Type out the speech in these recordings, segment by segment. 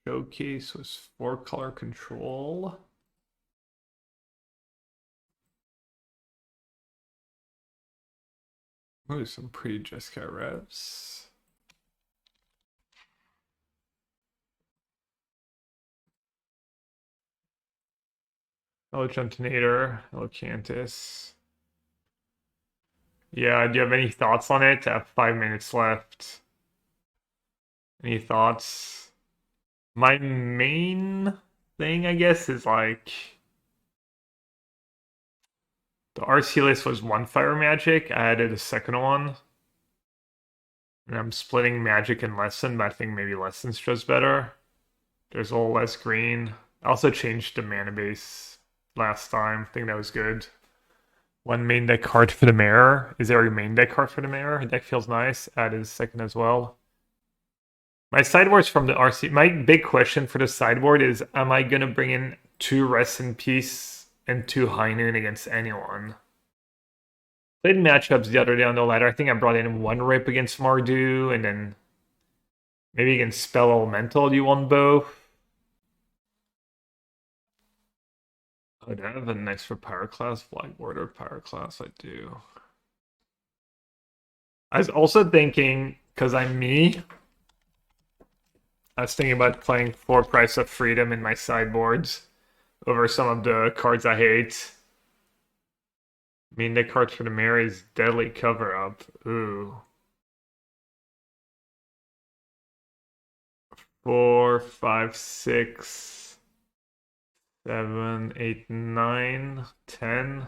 Showcase was 4-color control. Ooh, some pretty Jessica revs. Hello, Jumptonator. Hello, Cantus. Yeah, do you have any thoughts on it? I have 5 minutes left. Any thoughts? My main thing, I guess, is like the RC list was one fire magic. I added a second one. And I'm splitting magic and lesson, but I think maybe lesson's just better. There's a little less green. I also changed the mana base last time. I think that was good. One main deck card for the mirror. Is there a main deck card for the mirror? Deck feels nice. Added a second as well. My sideboards from the RC. My big question for the sideboard is: am I gonna bring in 2 Rest in Peace and 2 High Noon against anyone? Played matchups the other day on the ladder. I think I brought in 1 Rip against Mardu, and then maybe against Spell Elemental. Do you want both? Oh, do I have a nice for Power Class? Blackboard or Power Class? I do. I was also thinking, because I'm me, I was thinking about playing 4 Price of Freedom in my sideboards over some of the cards I hate. I mean, the cards for the Mary's Deadly Cover Up. Ooh. 4, 5, 6, 7, 8, 9, 10.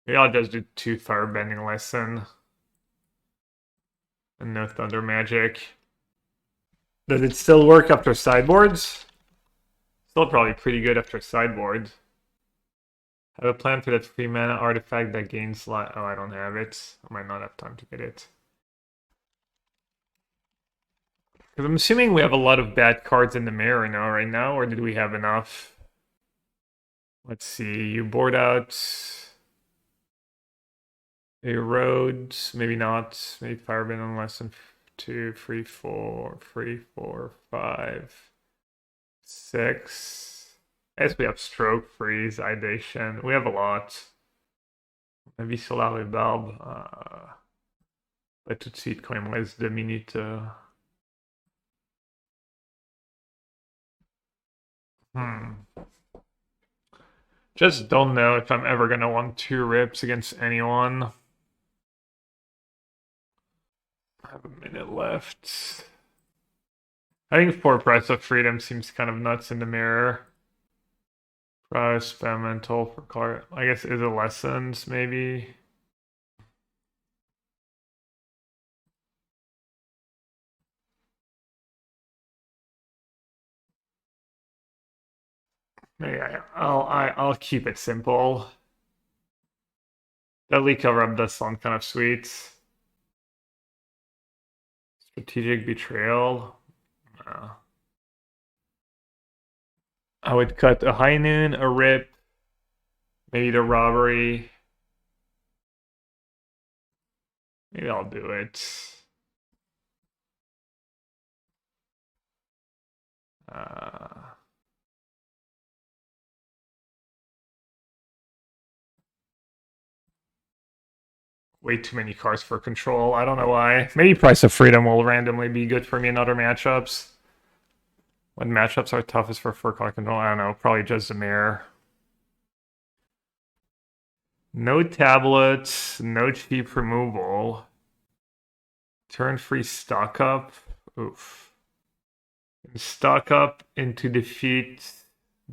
Maybe I'll just do 2 Firebending Lesson. And no Thunder Magic. Does it still work after sideboards? Still probably pretty good after sideboard. Have a plan for that 3 mana artifact that gains life. Oh, I don't have it. I might not have time to get it. Because I'm assuming we have a lot of bad cards in the mirror now, right now, or did we have enough? Let's see. You board out a road, maybe not. Maybe Firebend on less than 2, 3, 4, 3, 4, 5, 6. I guess we have Stroke, Freeze, Idation. We have a lot. Maybe Solari Bulb. But tout de suite, quand il me reste 2 minutes. Just don't know if I'm ever gonna want 2 rips against anyone. I have a minute left. I think 4 Price of Freedom seems kind of nuts in the mirror. Price, Experimental for card. I guess is it Lessons, maybe? Maybe I'll keep it simple. Deadly Cover Up does sound kind of sweet. Strategic Betrayal. I would cut a High Noon, a Rip, maybe the Robbery. Maybe I'll do it. Way too many cards for control. I don't know why. Maybe Price of Freedom will randomly be good for me in other matchups. When matchups are toughest for 4-card control, I don't know. Probably just Zamir. No tablets, no cheap removal. Turn free stock up. Oof. Stock up into defeat.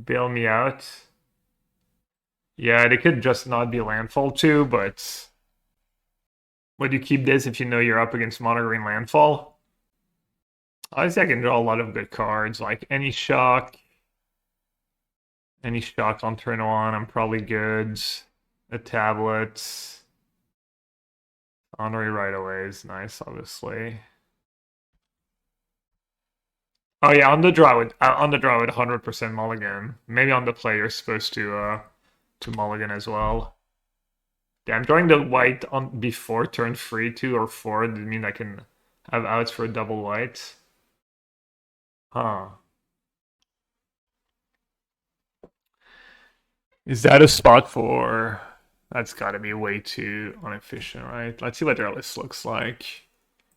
Bail me out. Yeah, they could just not be landfall too, but would you keep this if you know you're up against mono green landfall? Obviously, I can draw a lot of good cards, like any shock. Any shock on turn 1, I'm probably good. A tablet. Honorary right away is nice, obviously. Oh yeah, on the draw with 100% mulligan. Maybe on the play you're supposed to mulligan as well. Yeah, I'm drawing the white on before turn 3, 2, or 4. Does it mean I can have outs for a double white? Huh. Is that a spot for... That's got to be way too inefficient, right? Let's see what their list looks like.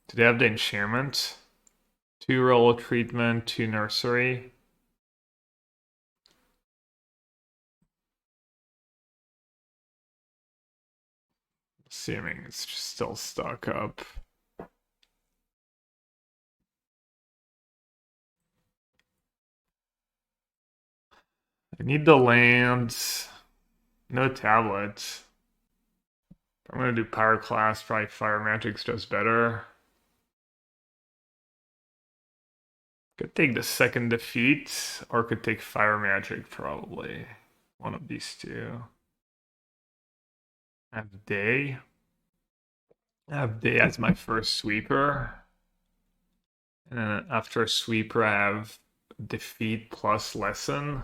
Do they have the enchantment? 2 roll treatment, 2 nursery. Assuming it's just still stuck up. I need the land. No tablet. I'm gonna do power class, probably fire magic's just better. Could take the second defeat, or could take fire magic probably. One of these two. I have day. I have day as my first sweeper. And then after sweeper I have defeat plus lesson.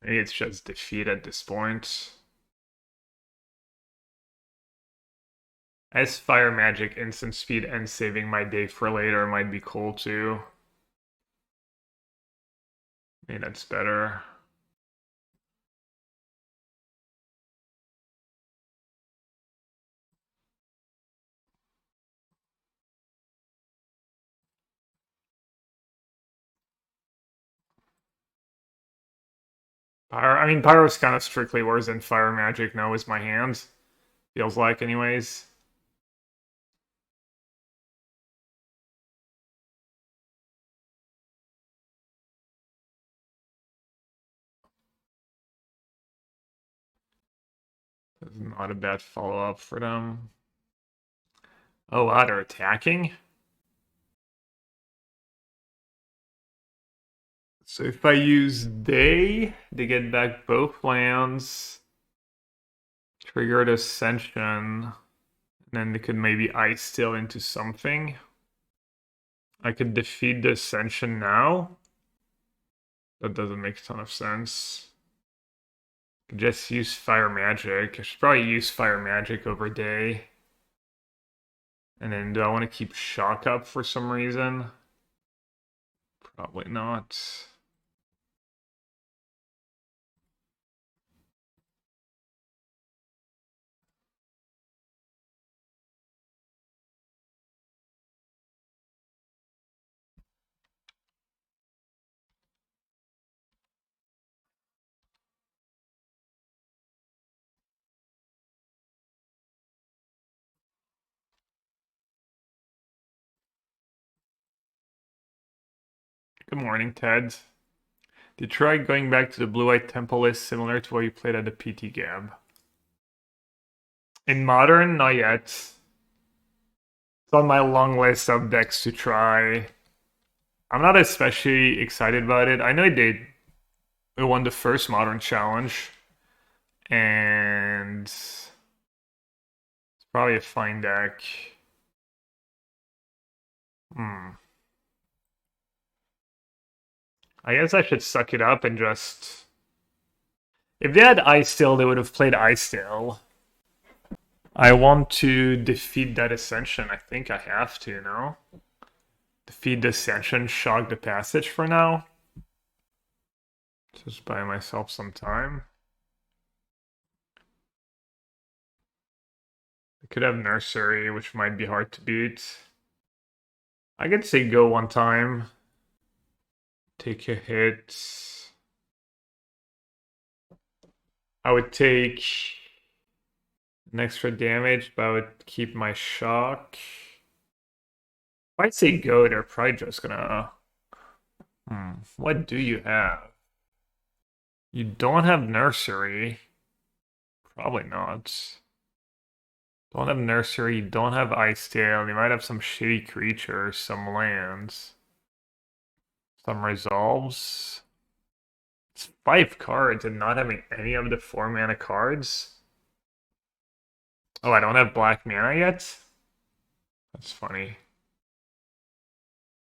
Maybe it's just defeat at this point. As fire magic, instant speed and saving my day for later might be cool too. Maybe that's better. Pyro, I mean, Pyro's kind of strictly worse than fire magic now is my hand. Feels like anyways. This is not a bad follow-up for them. Oh wow, they're attacking? So if I use they get back both lands, triggered Ascension, then they could maybe ice still into something. I could defeat the Ascension now. That doesn't make a ton of sense. Could just use fire magic. I should probably use fire magic over day. And then do I want to keep shock up for some reason? Probably not. Good morning, Ted. Did you try going back to the blue-white temple list similar to what you played at the PT Gab? In Modern, not yet. It's on my long list of decks to try. I'm not especially excited about it. I know it won the first Modern Challenge, and it's probably a fine deck. I guess I should suck it up and just... If they had Ice Still, they would have played Ice Still. I want to defeat that Ascension. I think I have to, no? Defeat the Ascension, shock the passage for now. Just buy myself some time. I could have Nursery, which might be hard to beat. I could say go one time. Take a hit. I would take an extra damage, but I would keep my shock. If I say go, they're probably just gonna... What do you have? You don't have Nursery. Probably not. Don't have Nursery, you don't have Ice Tail. You might have some shitty creatures, some lands. Some Resolves. It's 5 cards and not having any of the 4 mana cards. Oh, I don't have black mana yet? That's funny.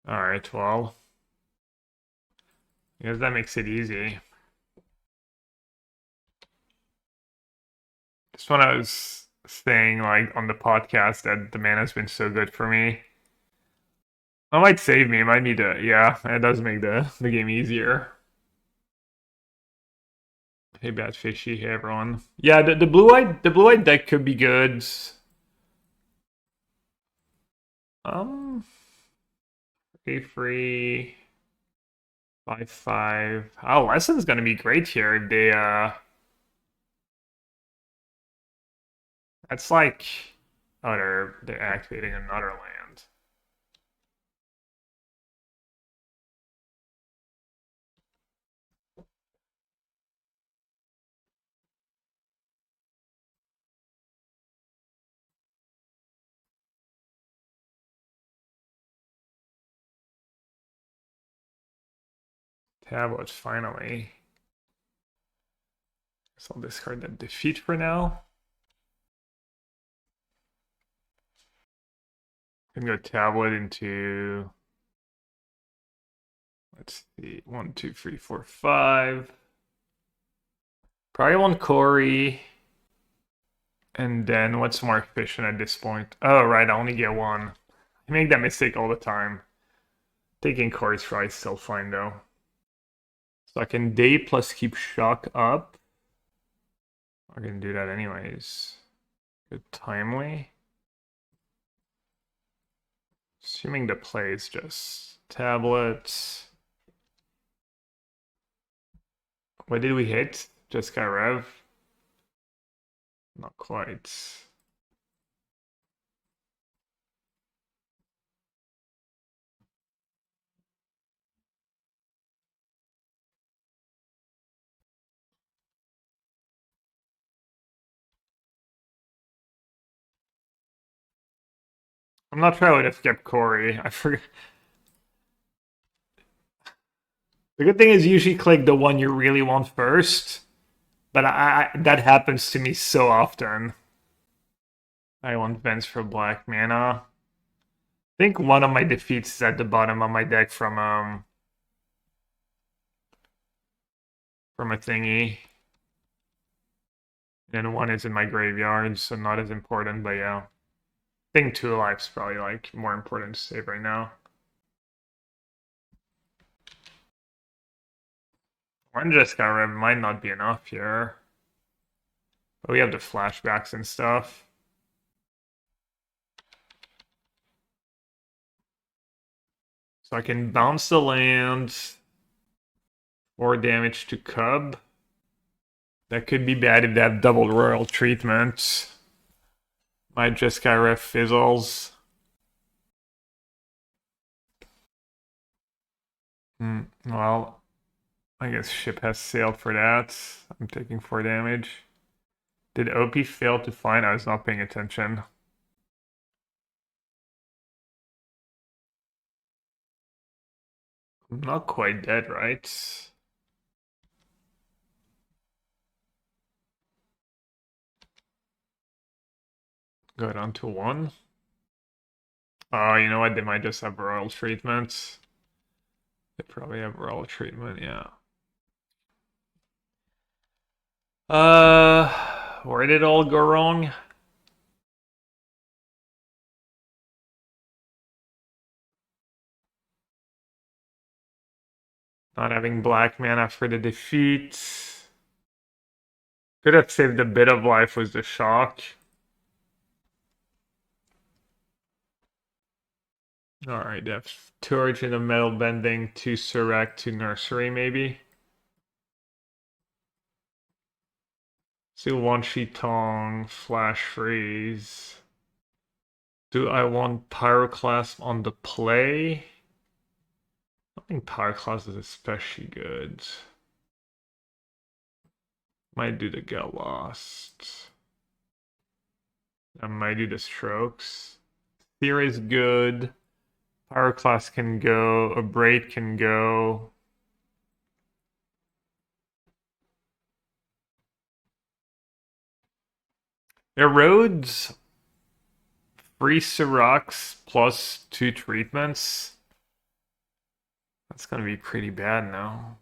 Alright, well. I guess that makes it easy. Just when I was saying, like, on the podcast that the mana's been so good for me. That might save me. I might need to. Yeah, it does make the game easier. Hey, bad fishy. Hey, everyone. Yeah, the blue eye deck could be good. Um, A free 5/5. Oh, Lesson's gonna be great here if they That's like, oh, they're activating another land. Tablets finally. So I'll discard that defeat for now. Can go tablet into, let's see, 1, 2, 3, 4, 5. Probably one Corey. And then what's more efficient at this point? Oh, right, I only get one. I make that mistake all the time. Taking Corey's probably still fine though. So I can day plus keep shock up. I can do that anyways. Good timely. Assuming the play is just tablets. What did we hit? Just got rev? Not quite. I'm not sure I would have kept Corey. I forget. The good thing is you usually click the one you really want first, but that happens to me so often. I want Vents for black mana. I think one of my defeats is at the bottom of my deck from a thingy. And one is in my graveyard, so not as important, but yeah. I think 2 life's probably like more important to save right now. One just got rev might not be enough here. But we have the flashbacks and stuff. So I can bounce the land. 4 damage to Cub. That could be bad if they have double royal treatment. My Jeskai ref fizzles. Well, I guess ship has sailed for that. I'm taking 4 damage. Did OP fail to find? I was not paying attention. I'm not quite dead, right? Go down to 1. Oh, you know what? They might just have royal treatment. They probably have royal treatment, yeah. Where did it all go wrong? Not having black mana for the defeat. Could have saved a bit of life with the shock. Alright, depth. 2 Origin of Metal Bending, 2 Surrect, 2 Nursery, maybe. So 1 Tong, Flash Freeze. Do I want Pyroclasm on the play? I think Pyroclasm is especially good. Might do the Get Lost. I might do the Strokes. Fear is good. Pyroclast can go. Abrade can go. Erodes. 3 Sirox plus 2 treatments. That's gonna be pretty bad now.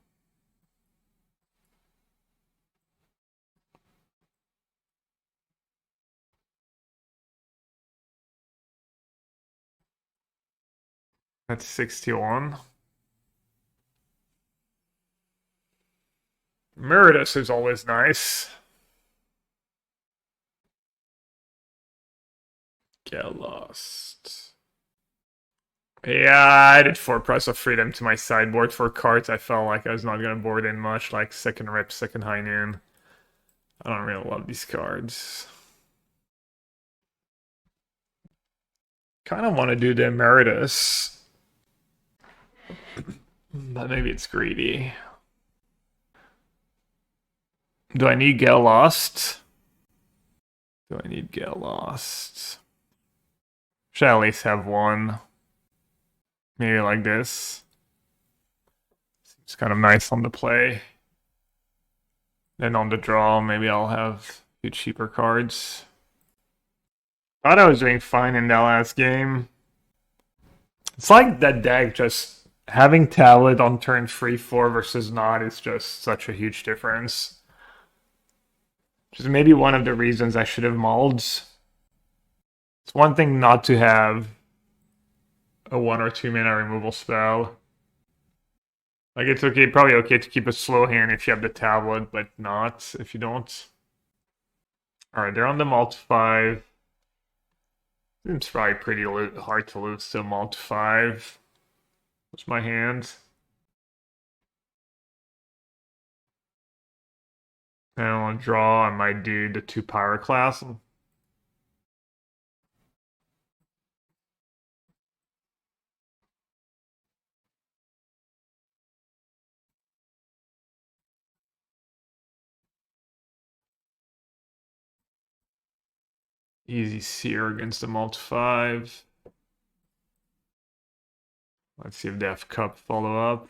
That's 61. Meridus is always nice. Get lost. Yeah, I did 4 Press of Freedom to my sideboard for cards I felt like I was not going to board in much, like second Rip, second High Noon. I don't really love these cards. Kind of want to do the Emeritus. But maybe it's greedy. Do I need Get Lost? Do I need Get Lost? Should I at least have one? Maybe like this. Seems kind of nice on the play. Then on the draw, maybe I'll have a few cheaper cards. Thought I was doing fine in that last game. It's like that deck just having tablet on turn 3-4 versus not is just such a huge difference. Which is maybe one of the reasons I should have mulled. It's one thing not to have a 1 or 2 mana removal spell. Like it's okay, probably okay to keep a slow hand if you have the tablet, but not if you don't. Alright, they're on the Malt 5. Seems probably pretty hard to lose to Malt 5. What's my hand? And on draw, I might do the 2 Pyroclast. Easy Seer against the Malt 5. Let's see if they have Cup follow up.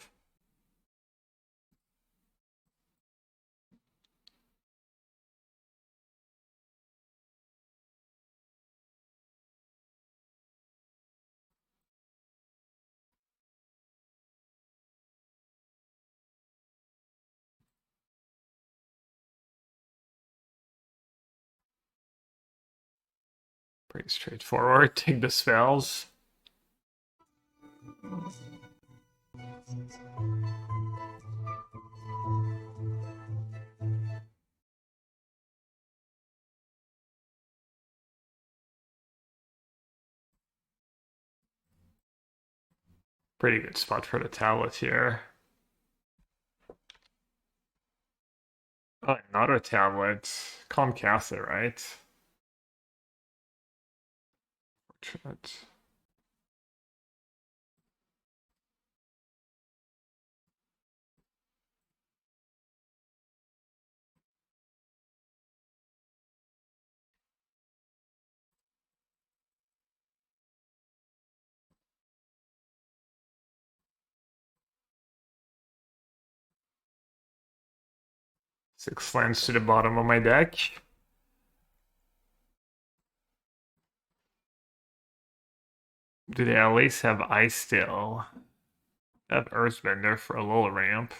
Pretty straightforward. Take the spells. Pretty good spot for the tablet here. Oh, another tablet. Can't cast it, right? Fortunate. Six lands to the bottom of my deck. Do they at least have Ice Still? That Earthbender for a little ramp.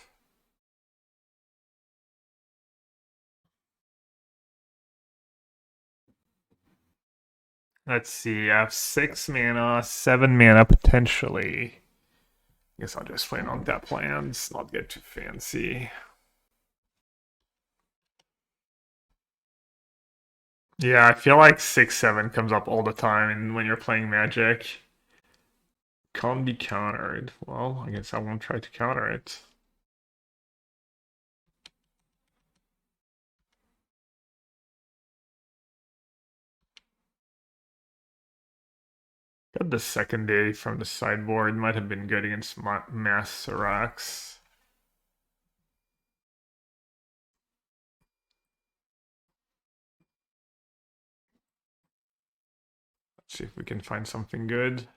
Let's see, I have 6 mana, 7 mana potentially. Guess I'll just play on that plans, not get too fancy. Yeah, I feel like 6-7 comes up all the time when you're playing Magic. Can't be countered. Well, I guess I won't try to counter it. Got the second day from the sideboard. Might have been good against Mass Seracs. Let's see if we can find something good.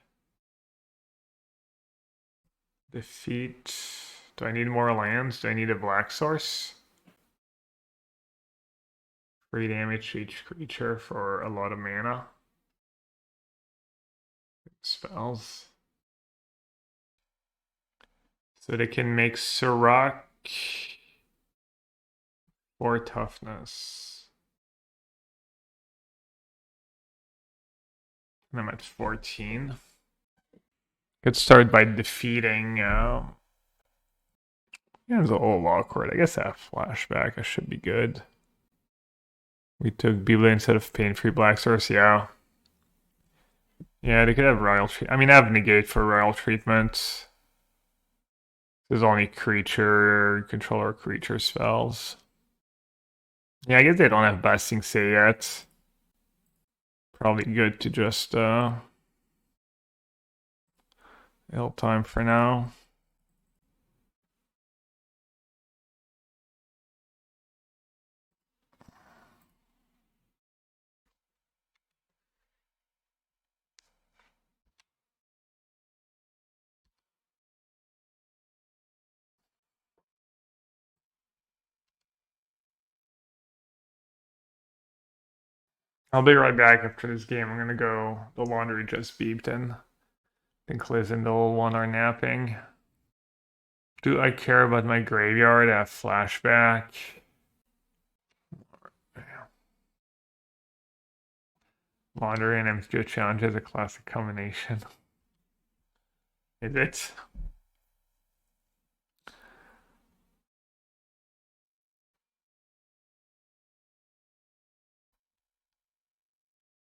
Defeat. Do I need more lands? Do I need a black source? 3 damage to each creature for a lot of mana. Spells. So they can make Serac 4 toughness. And I'm at 14. Could start by defeating. Yeah, it's a little awkward. I guess that flashback I should be good. We took Biblia instead of pain-free Black Source. Yeah. Yeah, they could have royal treatment. I mean, I have negate for royal treatment. There's only creature, controller creature spells. Yeah, I guess they don't have Basting Say yet. Probably good to just ill time for now. I'll be right back after this game. I'm gonna go. The laundry just beeped and I think Liz and the little one are napping. Do I care about my graveyard? I have flashback. Laundry and MCO challenge is a classic combination. Is it?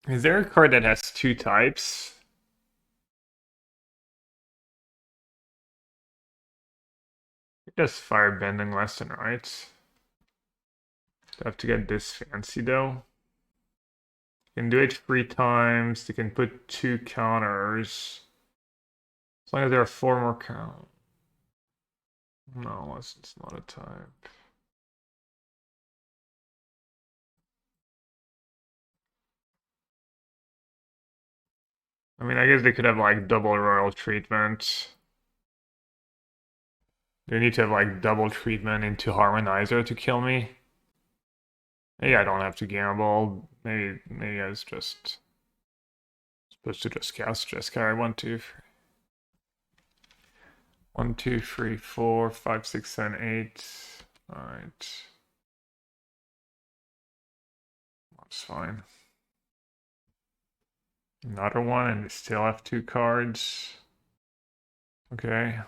Is there a card that has two types? Just firebending left and right. Do I have to get this fancy though? You can do it 3 times. You can put 2 counters. As long as there are 4 more counters. No, it's not a type. I mean, I guess they could have like double royal treatment. They need to have like double treatment into Harmonizer to kill me. Maybe I don't have to gamble. Maybe I was just supposed to just cast Jeskai. 1, 2, 3. 1, 2, 3, 4, 5, 6, 7, 8. Alright. That's fine. Another one, and we still have 2 cards. Okay.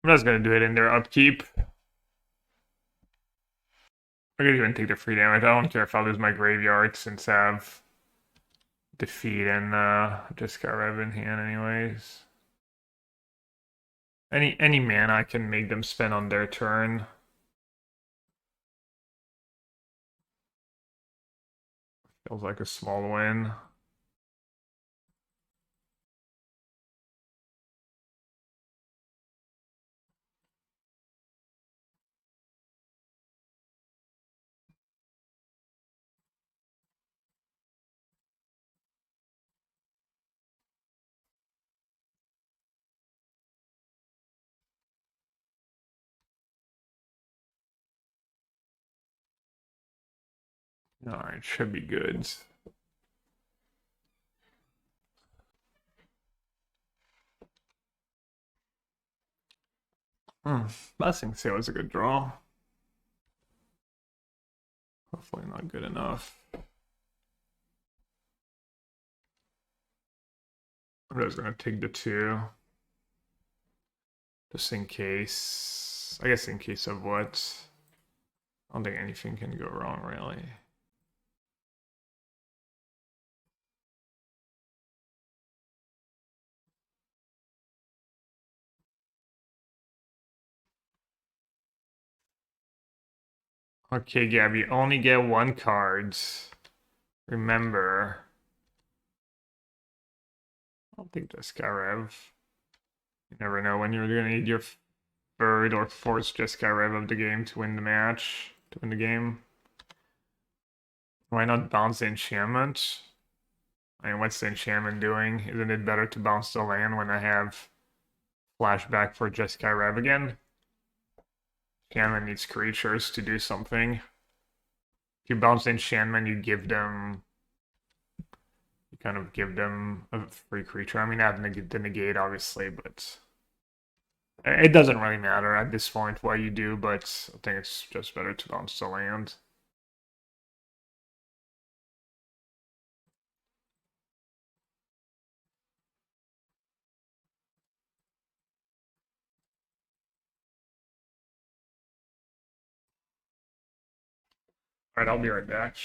I'm just gonna do it in their upkeep. I could even take the free damage. I don't care if I lose my graveyard since I have defeat and just got Rev in hand anyways. Any mana I can make them spend on their turn. Feels like a small win. Alright, should be good. Blessing Sale was a good draw. Hopefully not good enough. I'm just gonna take the 2. Just in case. I guess in case of what? I don't think anything can go wrong, really. Okay, Gab, you only get 1 card. Remember. I don't think that's Garev. You never know when you're gonna need your 3rd or 4th Jeskai of the game to win the match, to win the game. Why not bounce the enchantment? I mean, what's the enchantment doing? Isn't it better to bounce the land when I have flashback for Jeskai Rev again? enchantment needs creatures to do something. If you bounce the enchantment, you kind of give them a free creature. I mean, I have the negate, obviously, but it doesn't really matter at this point what you do, but I think it's just better to bounce the land. Alright, I'll be right back.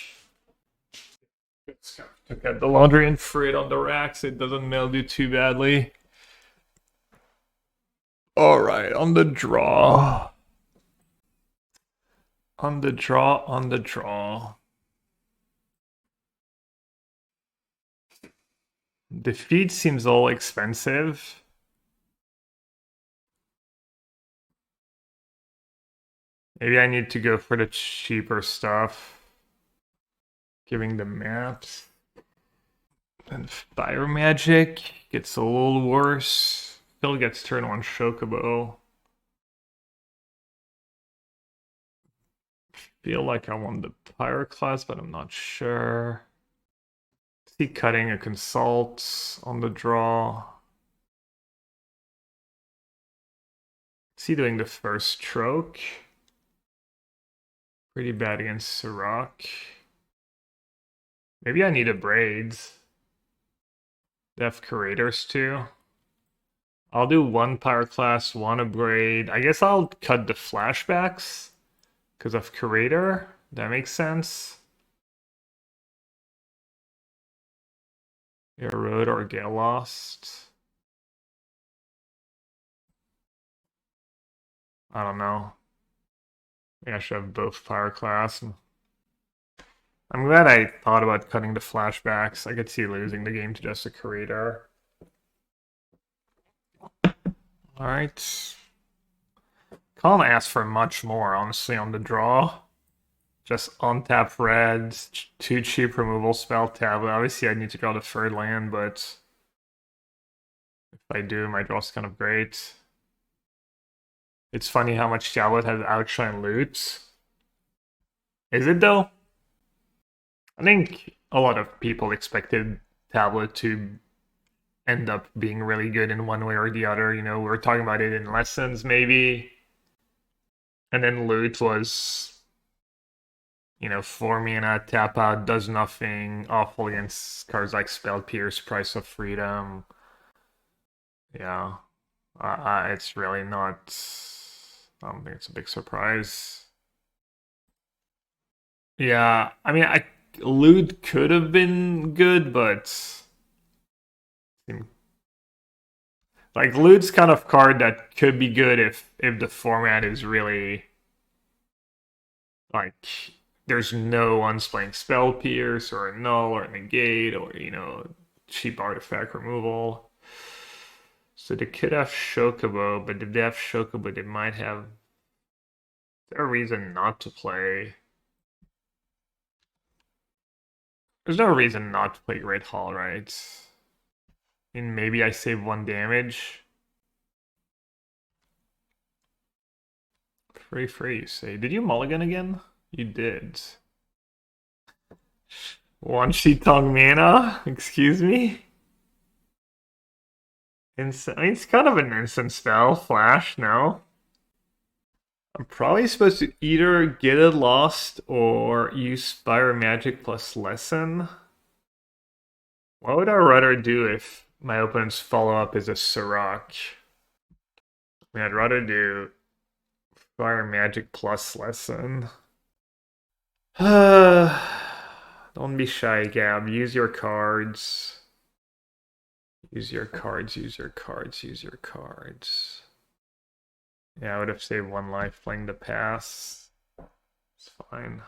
Took out the laundry and threw it on the racks. It doesn't mildew too badly. Alright, on the draw. On the draw. Defeat seems a little expensive. Maybe I need to go for the cheaper stuff. Giving the maps. And Fire Magic gets a little worse. Still gets turn 1 Chocobo. Feel like I want the Pyroclast, but I'm not sure. Is he cutting a Consult on the draw? Is he doing the first stroke? Pretty bad against Sirach. Maybe I need a Braids. They have Curators too. I'll do 1 Pyroclast, 1 a Braid. I guess I'll cut the flashbacks because of Curator. That makes sense. Erode or get lost. I don't know. Maybe I should have both Pyroclast. I'm glad I thought about cutting the flashbacks. I could see losing the game to just a Curator. Alright. Can't ask for much more, honestly, on the draw. Just untap reds, 2 cheap removal spell tablet. Obviously, I need to draw the third land, but if I do, my draw's kind of great. It's funny how much tablet has outshine loot. Is it though? I think a lot of people expected tablet to end up being really good in one way or the other. You know, we were talking about it in lessons, maybe. And then loot was, 4 mana, tap out, does nothing, awful against cards like Spell Pierce, Price of Freedom. Yeah. It's really not. I don't think it's a big surprise. Yeah, I mean, loot could have been good, but like loot's kind of card that could be good if the format is really like there's no one's playing Spell Pierce or a Null or a Negate or cheap artifact removal. So they could have Chocobo, but if they have Chocobo, they might have. Is there a reason not to play? There's no reason not to play Great Hall, right? I mean, maybe I save 1 damage. Free, you say. Did you mulligan again? You did. 1 Shitong mana? Excuse me? It's kind of an instant spell. Flash, no? I'm probably supposed to either get it lost or use Fire Magic plus Lesson. What would I rather do if my opponent's follow-up is a Sirach? I mean, I'd rather do Fire Magic plus Lesson. Don't be shy, Gab. Use your cards. Use your cards. Yeah, I would have saved 1 life playing the pass. It's fine.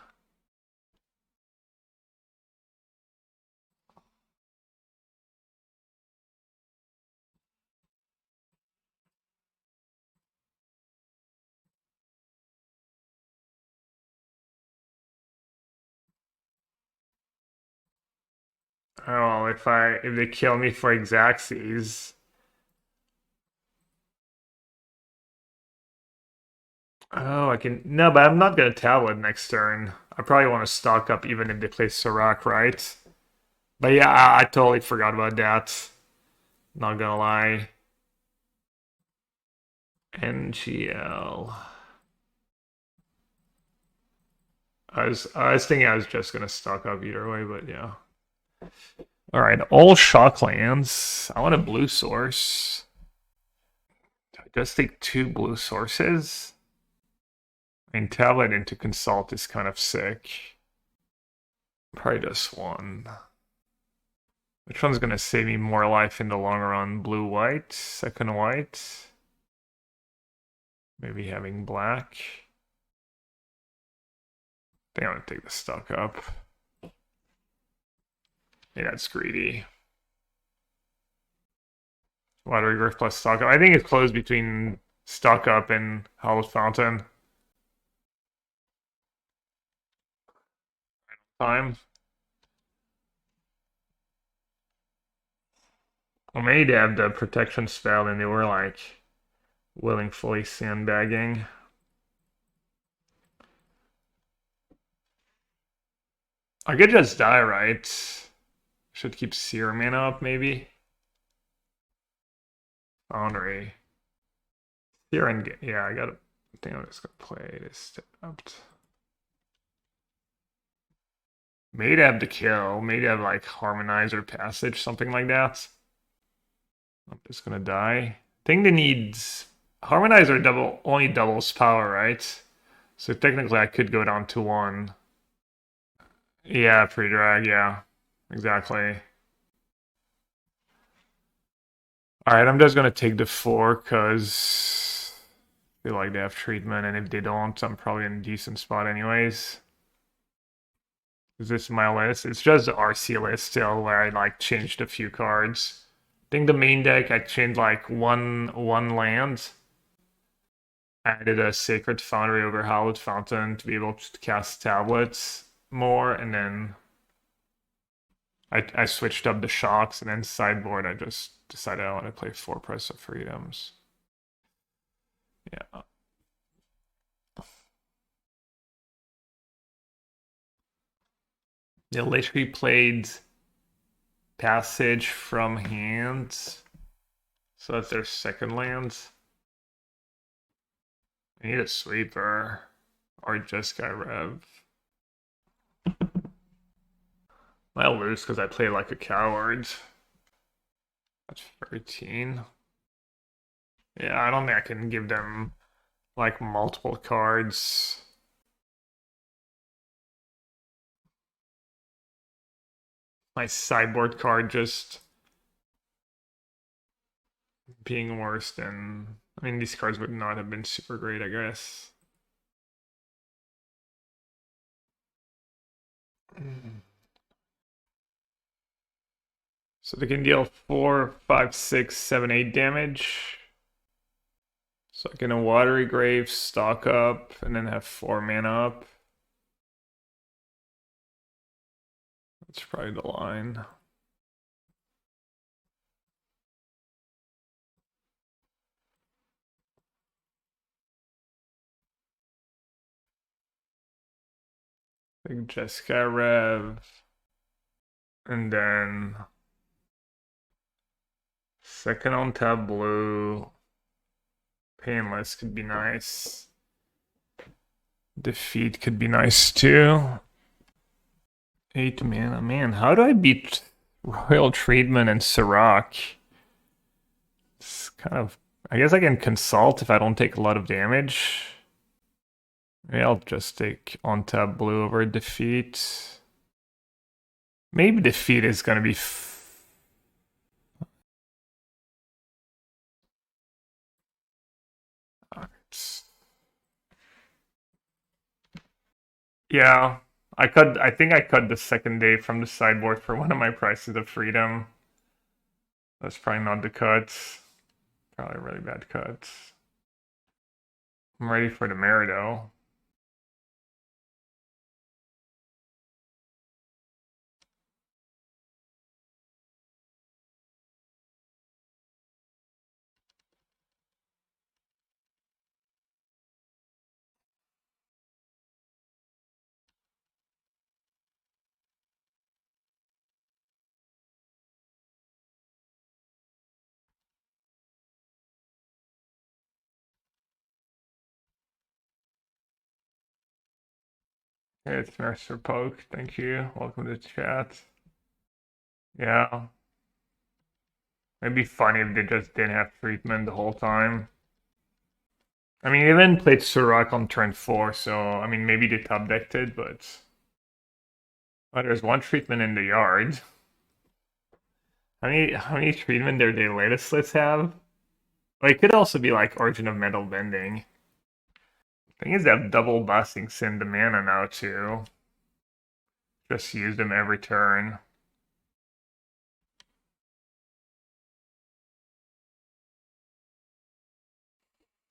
Oh, if they kill me for Xaxes. Oh, I can. No, but I'm not gonna tablet next turn. I probably want to stock up even if they play Serac, right? But yeah, I totally forgot about that. Not gonna lie. NGL. I was thinking I was just gonna stock up either way, but yeah. All right, all shock lands. I want a blue source. Do I just take two blue sources? I mean, tablet into consult is kind of sick. Probably just one. Which one's gonna save me more life in the long run? Blue white, second white. Maybe having black. I think I'm gonna take the stock up. Yeah, that's greedy. Watery Growth plus stock up. I think it's close between stock up and Hallowed Fountain. Time. Well, maybe they have the protection spell and they were like willingly sandbagging. I could just die, right? Should keep Seer mana up, maybe. Foundry. Seer and yeah, I gotta. I think I'm just gonna play this step up. Maybe have to kill. Maybe have like Harmonize or Passage, something like that. I'm just gonna die. I think they need Harmonize or only doubles power, right? So technically I could go down to one. Yeah, pre-drag, yeah. Exactly. Alright, I'm just gonna take the 4 because I feel like they have treatment, and if they don't, I'm probably in a decent spot anyways. Is this my list? It's just the RC list still where I like changed a few cards. I think the main deck I changed like one land. Added a Sacred Foundry over Hallowed Fountain to be able to cast tablets more, and then I switched up the shocks, and then sideboard I just decided I want to play 4 Press of Freedoms. Yeah. They literally played Passage from hand, so that's their second land. I need a sweeper or just got Rev. I'll lose because I play like a coward. That's 13. Yeah, I don't think I can give them like multiple cards. My sideboard card just being worse than. I mean, these cards would not have been super great, I guess. So they can deal 4, 5, 6, 7, 8 damage. So I can a Watery Grave, stock up, and then have 4 mana up. That's probably the line. Big Jessica Rev. And then second on tab blue. Painless could be nice. Defeat could be nice too. 8 mana. Man, how do I beat Royal Treatment and Serac? It's kind of. I guess I can consult if I don't take a lot of damage. Maybe I'll just take on tab blue over defeat. Maybe defeat is gonna be. Yeah, I think I cut the second day from the sideboard for one of my prices of freedom. That's probably not the cut. Probably a really bad cut. I'm ready for the Merrido. Hey, it's Master Poke. Thank you. Welcome to chat. Yeah. It'd be funny if they just didn't have treatment the whole time. I mean, they even played Surak on turn 4, so I mean, maybe they top decked it, but there's one treatment in the yard. How many treatment their day latest lists have? Well, it could also be like Origin of Metal Bending. Thing is, they have double busting Sin the mana now too. Just use them every turn.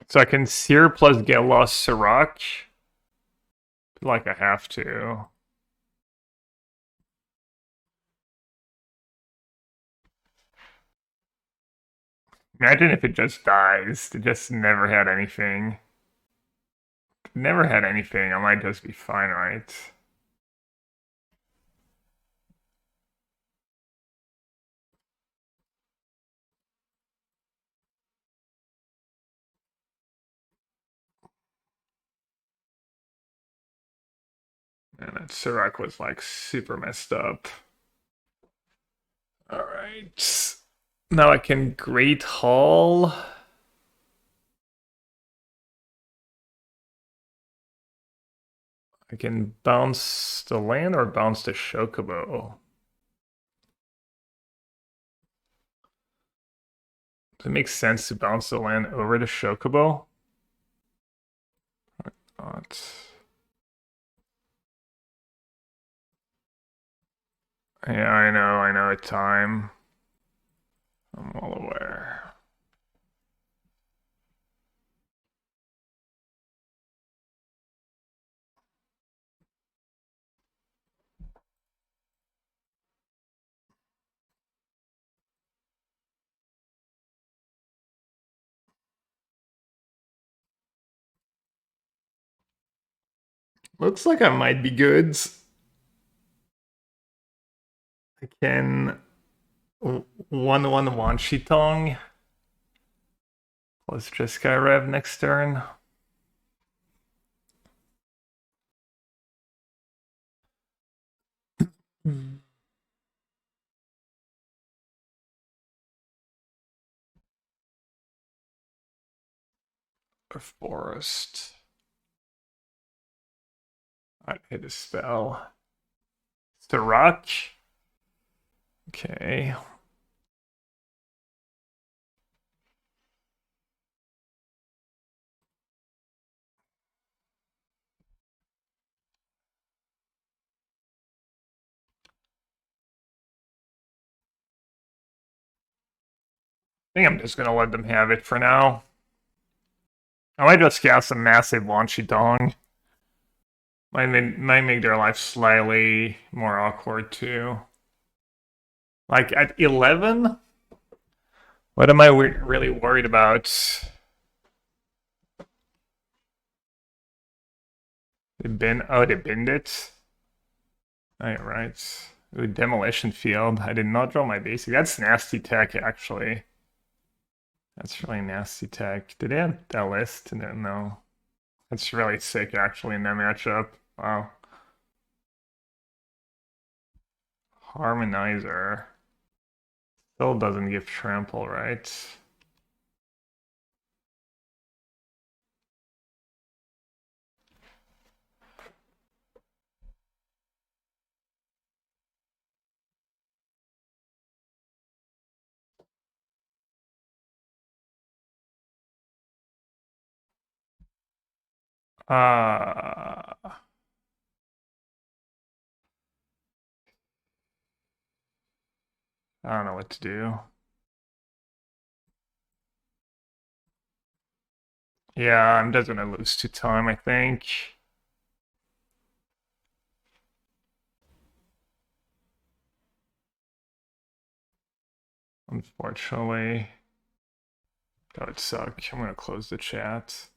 So I can Sear plus get lost Sirach. Like I have to. Imagine if it just dies. It just never had anything. Never had anything. I might just be fine, right? And that Sirach was like super messed up. Alright. Now I can Great Hall. I can bounce the land or bounce the Chocobo. Does it make sense to bounce the land over the Chocobo? Not. Yeah, I know it's time. I'm well aware. Looks like I might be good. I can 1/1 Wanshitong plus Jeskai Rev next turn. Or Forest. I'd hit a spell. Sirach. Okay. I think I'm just gonna let them have it for now. I might just cast a massive Wanshitong. Might make their life slightly more awkward too. Like at 11? What am I really worried about? They binned it? Alright, right. Ooh, Demolition Field. I did not draw my basic. That's nasty tech, actually. That's really nasty tech. Did they have that list? No. That's really sick, actually, in that matchup. Wow. Harmonizer. Still doesn't give trample, right? I don't know what to do. Yeah, I'm just gonna lose to time, I think. Unfortunately. That would suck. I'm gonna close the chat.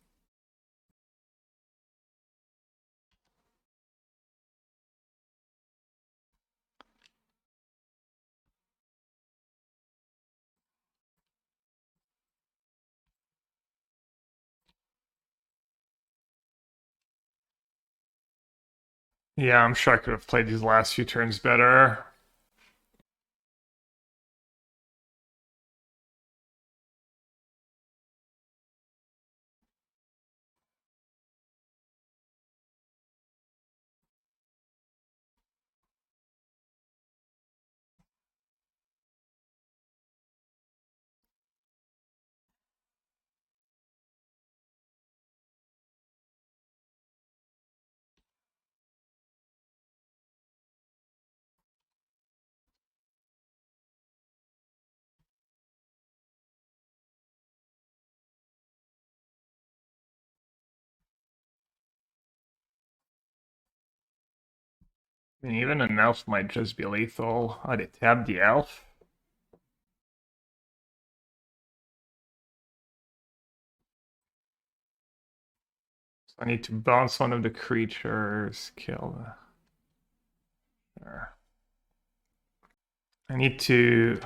Yeah, I'm sure I could have played these last few turns better. I mean, even an elf might just be lethal. Oh, they tabbed the elf? So I need to bounce one of the creatures, kill the... Sure. I need to...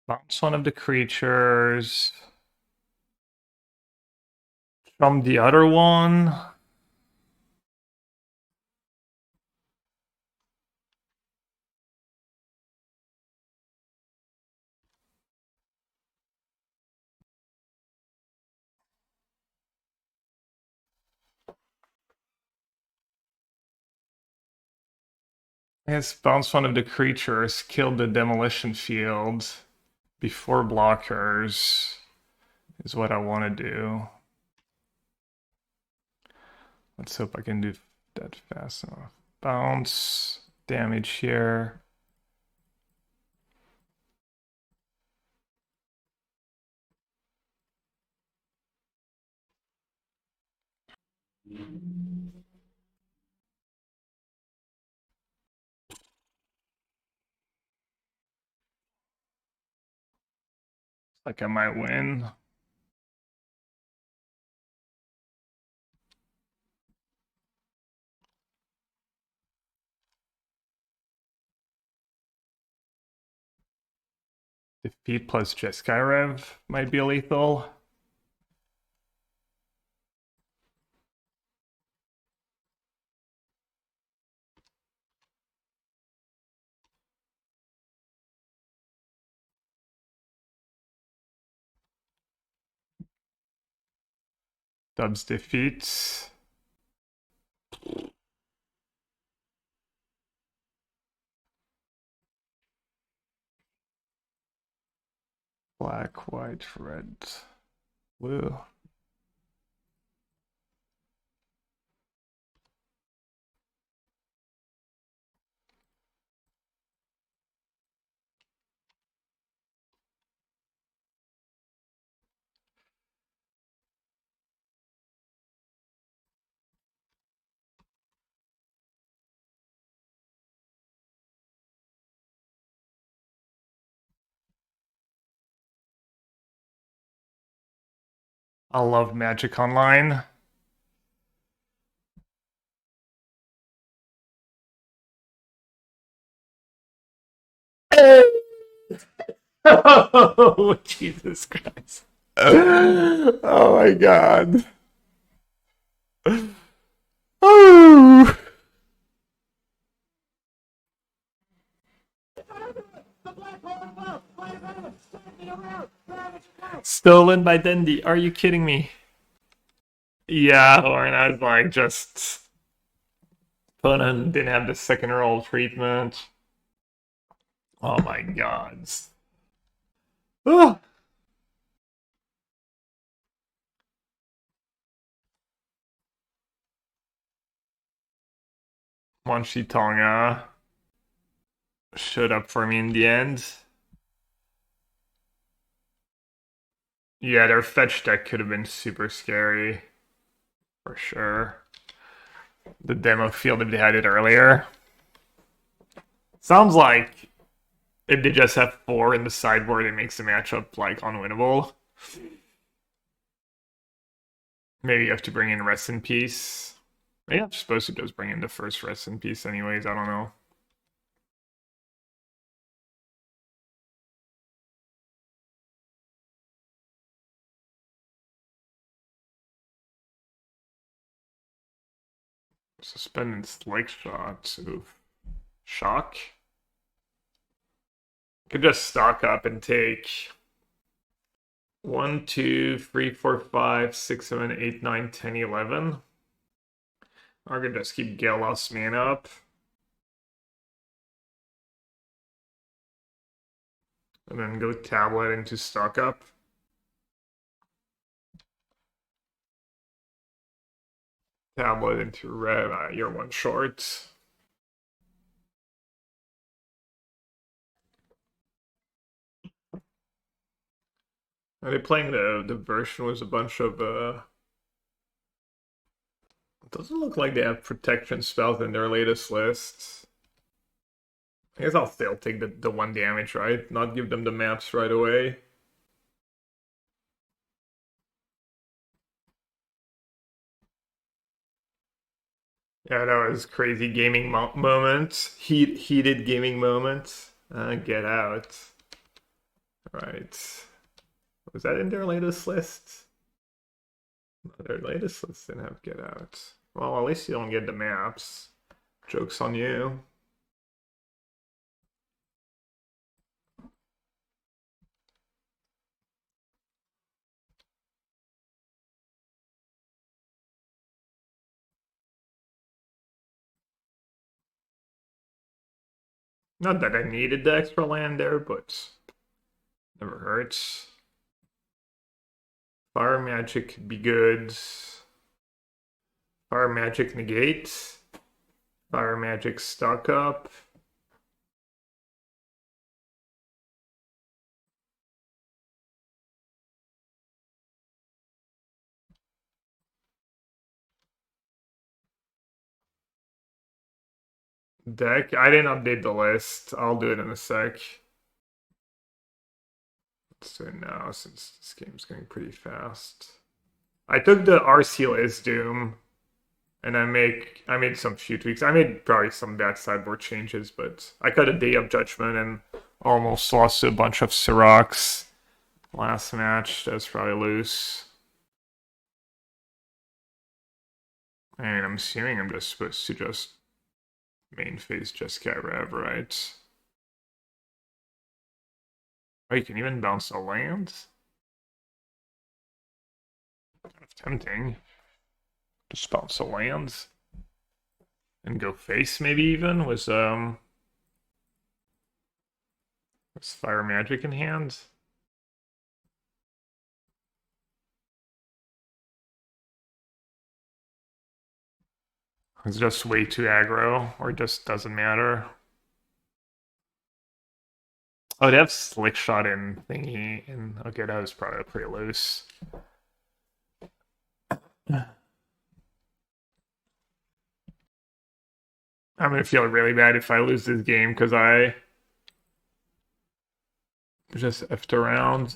bounce one of the creatures. From the other one. I guess bounce one of the creatures, kill the demolition field before blockers is what I want to do. Let's hope I can do that fast enough. Bounce, damage here. Like I might win. Defeat plus Jeskyrev might be lethal. Dubs defeats. Black, white, red, blue. I love Magic Online. Oh, Jesus Christ. Oh my God. Oh. Stolen by Dendi. Are you kidding me? Yeah, or I was like, just opponent didn't have the second roll treatment. Oh my God. Oh. Monshi Tonga showed up for me in the end. Yeah, their fetch deck could have been super scary. For sure. The demo field if they had it earlier. Sounds like if they just have 4 in the sideboard, it makes the matchup like unwinnable. Maybe you have to bring in Rest in Peace. Maybe I'm supposed to just bring in the first Rest in Peace anyways, I don't know. Suspended Slingshot. Oof. Shock. Could just stock up and take 1, 2, 3, 4, 5, 6, 7, 8, 9, 10, 11. I could just keep Galos mana up. And then go tablet into stock up. Tablet into red. You're one short. Are they playing the version with a bunch of it doesn't look like they have protection spells in their latest list. I guess I'll still take the 1 damage, right? Not give them the maps right away. Yeah, that was crazy gaming moment. Heated gaming moment. Get out. Right. Was that in their latest list? No, their latest list didn't have get out. Well, at least you don't get the maps. Joke's on you. Not that I needed the extra land there, but never hurts. Fire magic could be good. Fire magic negate. Fire magic stock up. Deck. I didn't update the list. I'll do it in a sec. Let's do it now since this game's going pretty fast. I took the RC list Doom, and I made some few tweaks. I made probably some bad sideboard changes, but I cut a Day of Judgment and almost lost to a bunch of Sirocs last match. That's probably loose. And I'm assuming I'm just supposed to just main phase Jeskai Rev, right? Oh, you can even bounce a land? Kind of tempting. Just bounce a land. And go face maybe even with Fire Magic in hand. It's just way too aggro, or it just doesn't matter. Oh, they have Slick Shot in thingy, and okay, that was probably pretty loose. I'm gonna feel really bad if I lose this game because I just effed around.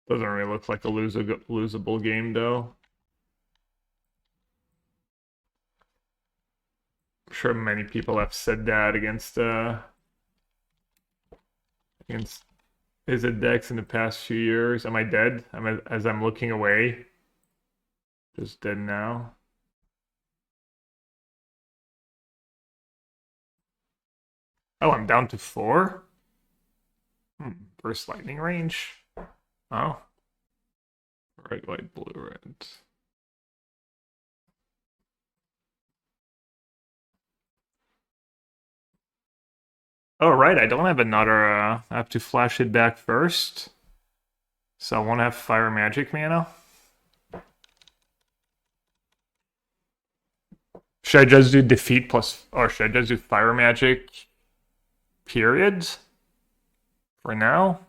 Doesn't really look like a losable game though. I'm sure many people have said that against Izzet decks in the past few years. Am I dead? As I'm looking away. Just dead now. Oh, I'm down to 4? Burst lightning range. Oh. Red, white, blue, red. Oh, right, I don't have another, I have to flash it back first. So I won't have fire magic mana. Should I just do defeat plus, or should I just do fire magic, period? For now?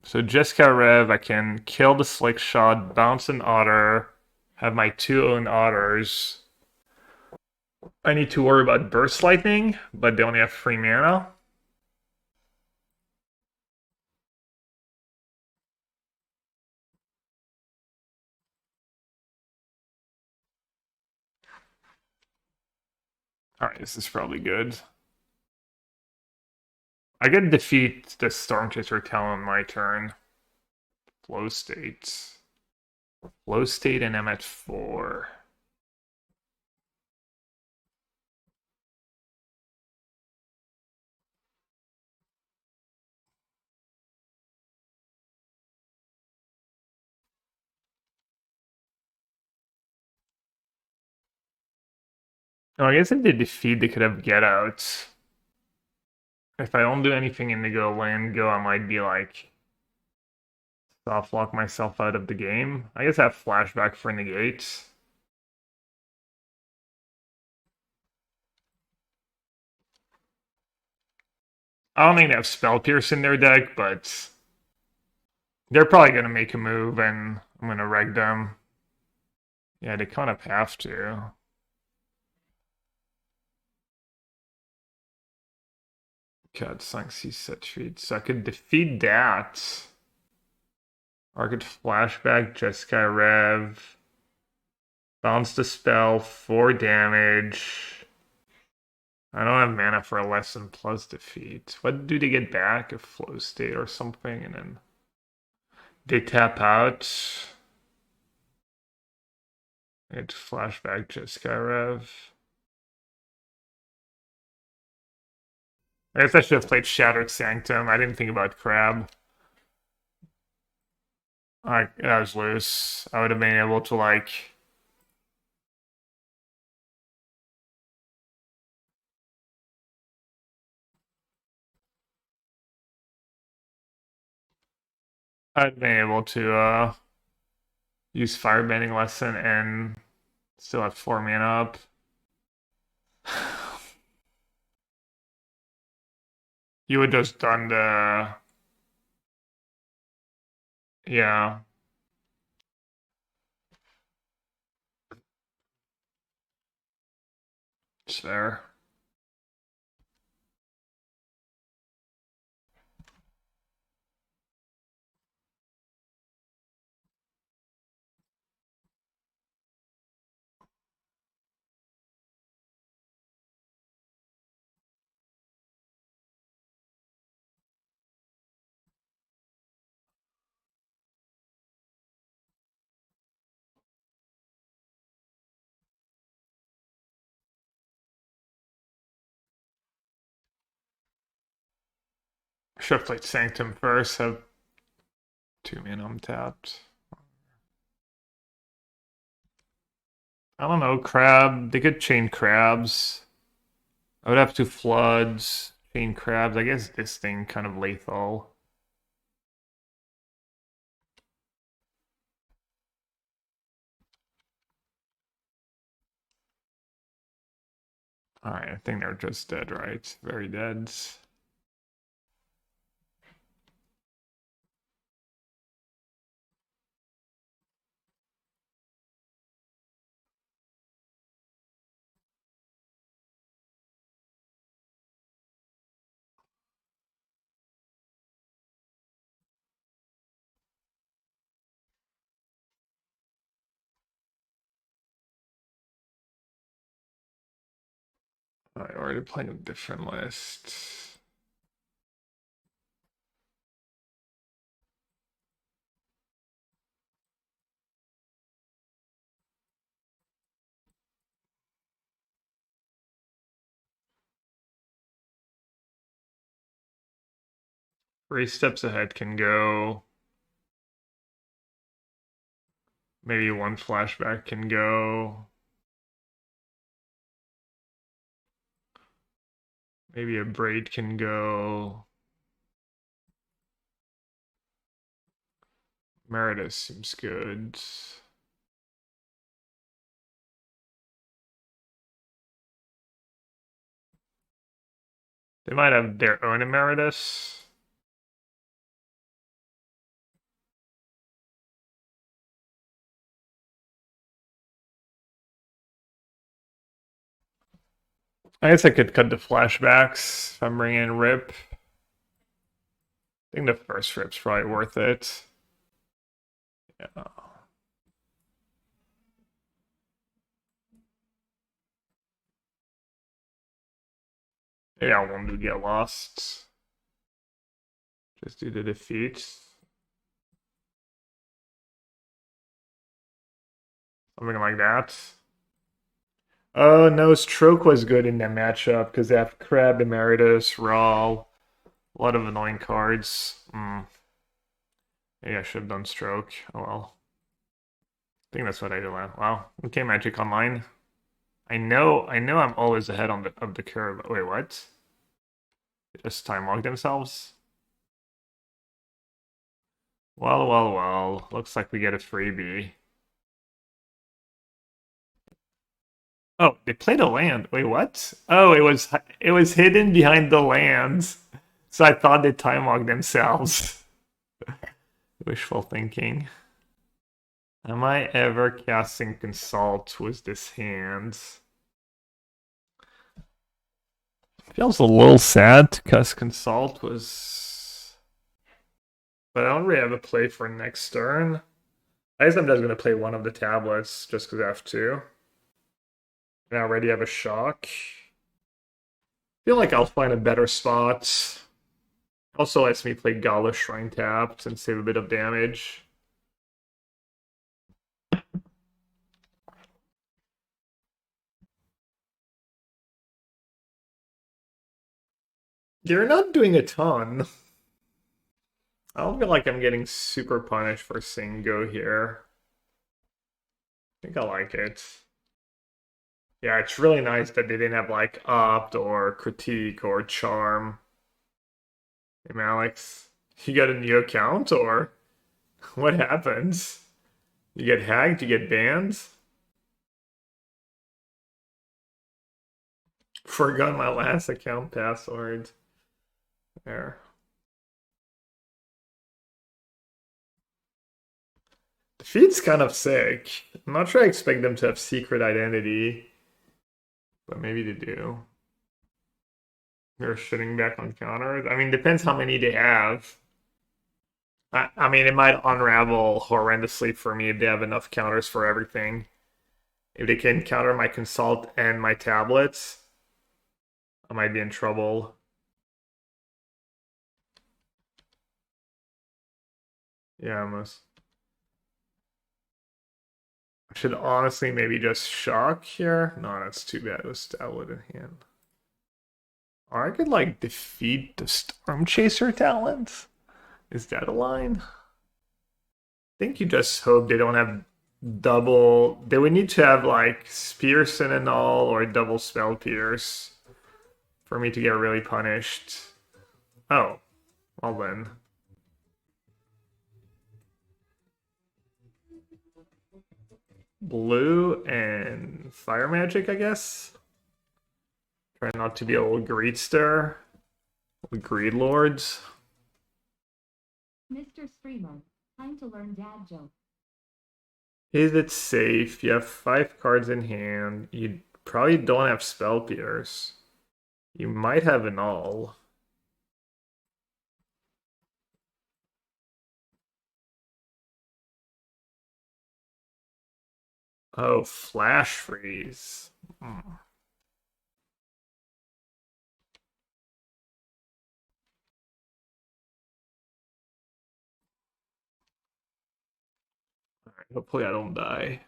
So Jeskai Rev, I can kill the Slick Shot, bounce an otter, have my 2 own otters. I need to worry about Burst Lightning, but they only have 3 mana. Alright, this is probably good. I can defeat the Stormchaser Talon on my turn. Flow state. Flow state and I'm at 4. Oh, I guess if they defeat, they could have get out. If I don't do anything in the land go, I might be like soft lock myself out of the game. I guess I have flashback for negate. I don't think they have spell pierce in their deck, but they're probably gonna make a move and I'm gonna reg them. Yeah, they kind of have to. God, Sanxi set treat. So I could defeat that. Or I could flashback Jeskai Rev. Bounce the spell, 4 damage. I don't have mana for a lesson plus defeat. What do they get back? A flow state or something, and then they tap out. It's flashback Jeskai Rev. I guess I should have played Shattered Sanctum. I didn't think about Crab. I was loose. I would have been able to like. I'd been able to use Firebending Lesson and still have 4 mana up. You would just done the yeah. It's fair. Should have played Sanctum first, have 2 mana untapped. I don't know, Crab. They could chain crabs. I would have 2 floods, chain crabs. I guess this thing kind of lethal. Alright, I think they're just dead, right? Very dead. I already playing a different list. Three steps ahead can go. Maybe one flashback can go. Maybe a braid can go. Meredith seems good. They might have their own Emeritus. I guess I could cut the flashbacks if I'm bringing in Rip. I think the first Rip's probably worth it. Yeah. Maybe I won't do get lost. Just do the defeat. Something like that. Oh no, Stroke was good in that matchup because they have Crab, Emeritus, Raw, a lot of annoying cards. Maybe I should have done Stroke. Oh well. I think that's what I did last. Wow. Okay, Magic Online. I know I'm always ahead on the curve. Wait, what? They just time log themselves? Well, well, well. Looks like we get a freebie. Oh, they played a land. Wait, what? Oh, it was hidden behind the lands. So I thought they time logged themselves. Wishful thinking. Am I ever casting Consult with this hand? Feels a little sad because Consult was... But I don't really have a play for next turn. I guess I'm just going to play one of the tablets just because I have to. And I already have a shock. Feel like I'll find a better spot. Also lets me play Gala Shrine tapped and save a bit of damage. You're not doing a ton. I don't feel like I'm getting super punished for saying go here. I think I like it. Yeah, it's really nice that they didn't have like opt or critique or charm. Hey, Alex, you got a new account or what happens? You get hacked? You get banned? Forgot my last account password. There. The feed's kind of sick. I'm not sure I expect them to have secret identity, but maybe they do. They're shutting back on counters. I mean, depends how many they have. I mean, it might unravel horrendously for me if they have enough counters for everything. If they can counter my consult and my tablets, I might be in trouble. Yeah, almost. I should honestly maybe just shock here. No, that's too bad with tablet in hand. Or I could like defeat the Storm Chaser talent. Is that a line? I think you just hope they don't have double. They would need to have like Spear Sentinel or double Spell Pierce for me to get really punished. Oh, well then. Blue and Fire Magic, I guess. Try not to be a little greedster. Greed Lords. Mr. Streamer, time to learn dad joke. Is it safe? You have 5 cards in hand. You probably don't have Spell Pierce. You might have an all. Oh, Flash Freeze. Hmm. Alright, hopefully I don't die.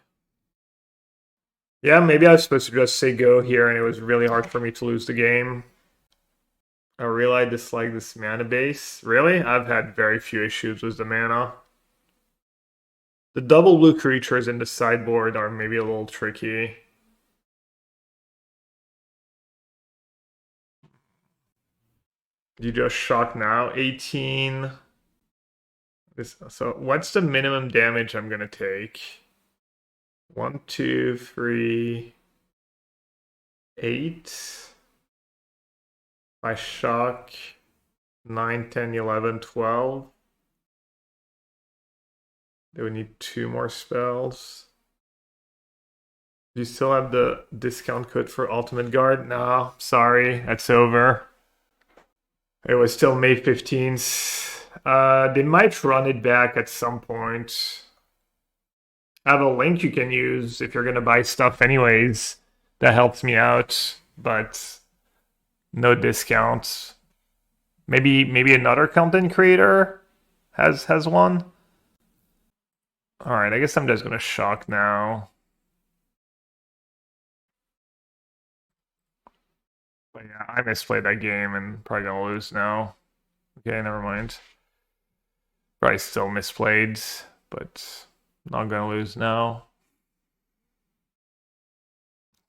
Yeah, maybe I was supposed to just say go here and it was really hard for me to lose the game. I really dislike this mana base. Really? I've had very few issues with the mana. The double blue creatures in the sideboard are maybe a little tricky. You just shock now. 18. So what's the minimum damage I'm gonna take? 1, 2, 3, 8. I shock 9, 10, 11, 12. They would need 2 more spells. Do you still have the discount code for Ultimate Guard? No, sorry, that's over. It was still May 15th. They might run it back at some point. I have a link you can use if you're gonna buy stuff anyways. That helps me out, but no discounts. Maybe another content creator has one. Alright, I guess I'm just gonna shock now. But yeah, I misplayed that game and probably gonna lose now. Okay, never mind. Probably still misplayed, but not gonna lose now.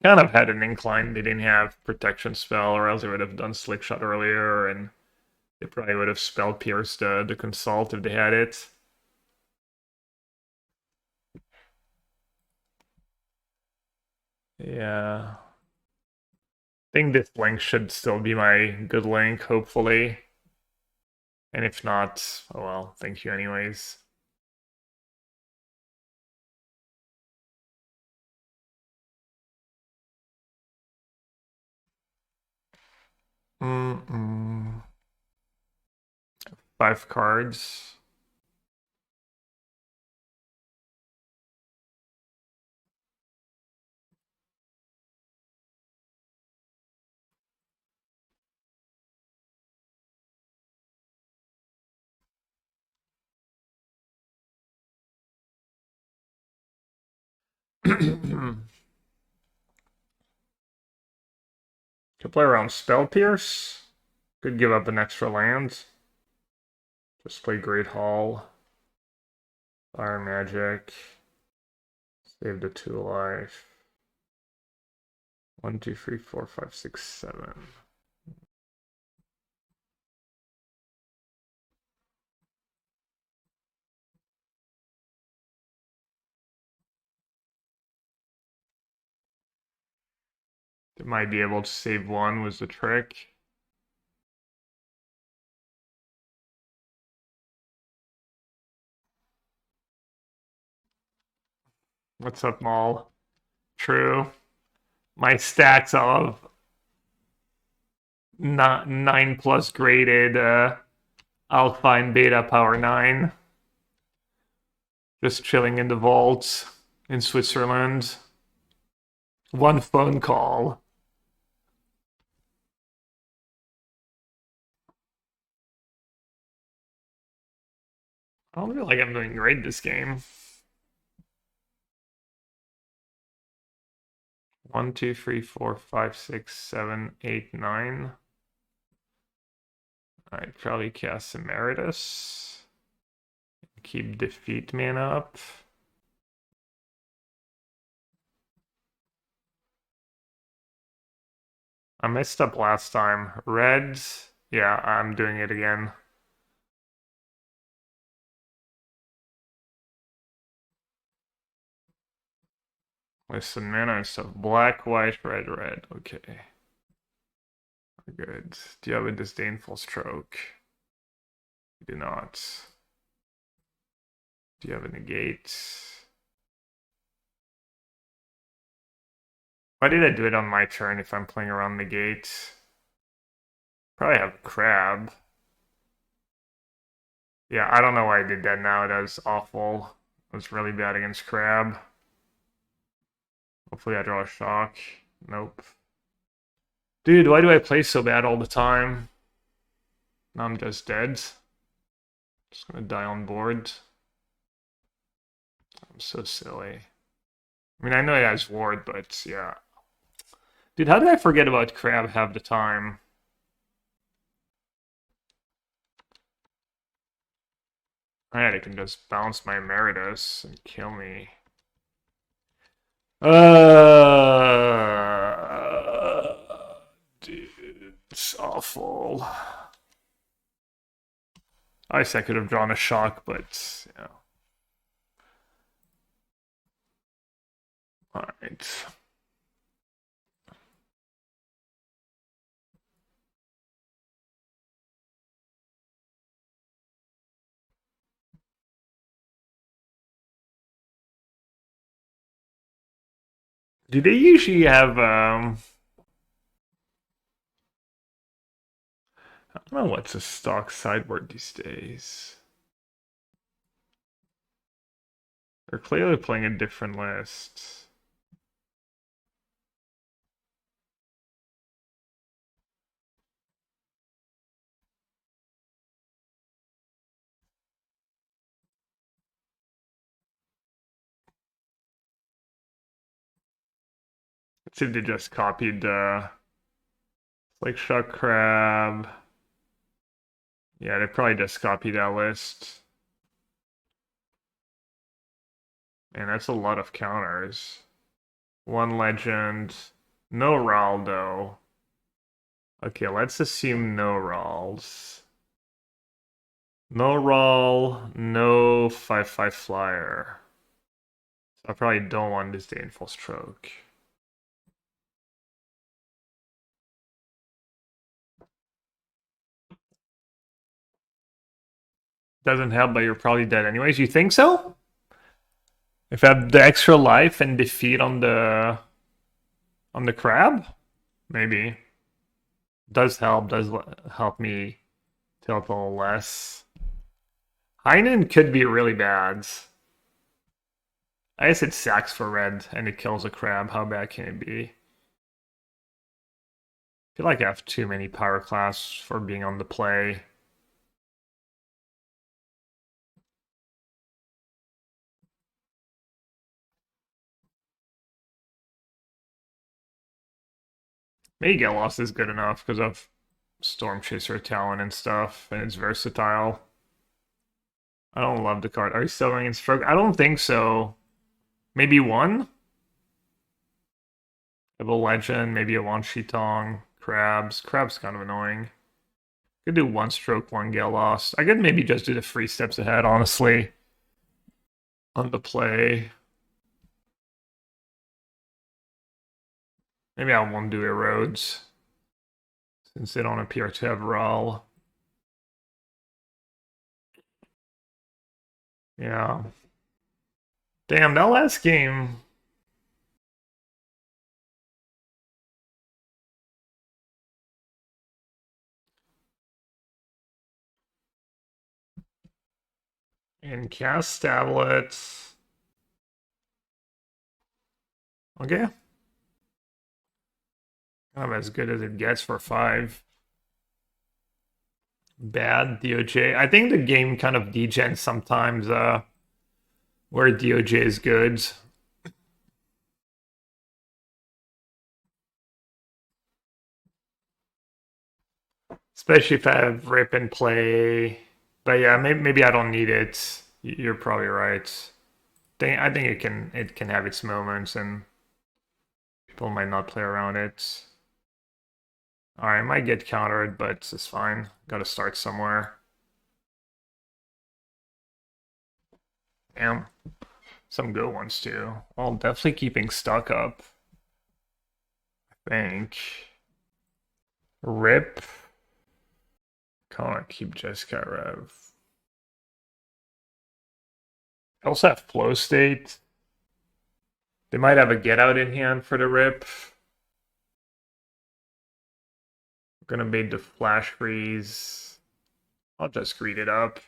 Kind of had an incline. They didn't have protection spell, or else they would have done slick shot earlier, and they probably would have spell pierced the consult if they had it. Yeah. I think this link should still be my good link, hopefully. And if not, oh well, thank you anyways. Mm-mm. 5 cards. Could play around Spell Pierce. Could give up an extra land. Just play Great Hall. Fire Magic. Save the 2 life. 1, 2, 3, 4, 5, 6, 7. They might be able to save 1 was the trick. What's up, Maul? True. My stats of not 9 plus graded alpha and beta power 9. Just chilling in the vault in Switzerland. 1 phone call. I don't feel like I'm doing great this game. 1, 2, 3, 4, 5, 6, 7, 8, 9. Alright, probably cast Emeritus. Keep defeat mana up. I messed up last time. Reds. Yeah, I'm doing it again. Listen, mana and stuff. Black, white, red, red. Okay. We're good. Do you have a disdainful stroke? You do not. Do you have a negate? Why did I do it on my turn if I'm playing around negate? Probably have crab. Yeah, I don't know why I did that now. That was awful. I was really bad against crab. Hopefully I draw a shock. Nope. Dude, why do I play so bad all the time? Now I'm just dead. Just gonna die on board. I'm so silly. I mean, I know it has ward, but yeah. Dude, how did I forget about crab half the time? Alright, I can just bounce my Emeritus and kill me. Dude, it's awful. I guess I could have drawn a shock, but yeah. Alright. Do they usually have I don't know what's a stock sideboard these days. They're clearly playing a different list. Let's see if they just copied like Shuck Crab. Yeah, they probably just copied that list. And that's a lot of counters. One legend. No Raldo. Okay, let's assume no Ralls. No Roll, no 5/5 flyer. So I probably don't want Disdainful Stroke. Doesn't help, but you're probably dead anyways. You think so? If I have the extra life and defeat on the crab, maybe does help. Does help me tilt a little less. Heinen could be really bad. I guess it sacks for red and it kills a crab. How bad can it be? I feel like I have too many power class for being on the play. Maybe get lost is good enough because of Storm Chaser talent and stuff, and it's versatile. I don't love the card. Are you still running Stroke? I don't think so. Maybe one? Have a legend, maybe a one Shitong, crabs. Crab's kind of annoying. Could do one stroke, one get lost. I could maybe just do the free steps ahead, honestly. On the play. Maybe I won't do erodes. Since they don't appear to have Rawl. Yeah. Damn, that last game. And cast tablets. Okay. Kind of as good as it gets for 5. Bad DOJ. I think the game kind of degens sometimes where DOJ is good. Especially if I have rip and play. But yeah, maybe I don't need it. You're probably right. I think it can have its moments and people might not play around it. Alright, I might get countered, but it's fine. Gotta start somewhere. Damn. Some good ones too. Well, definitely keeping stuck up. I think. Rip. Can't keep Jessica Rev. I also have flow state. They might have a get out in hand for the rip. I'm gonna bait the flash freeze. I'll just read it up.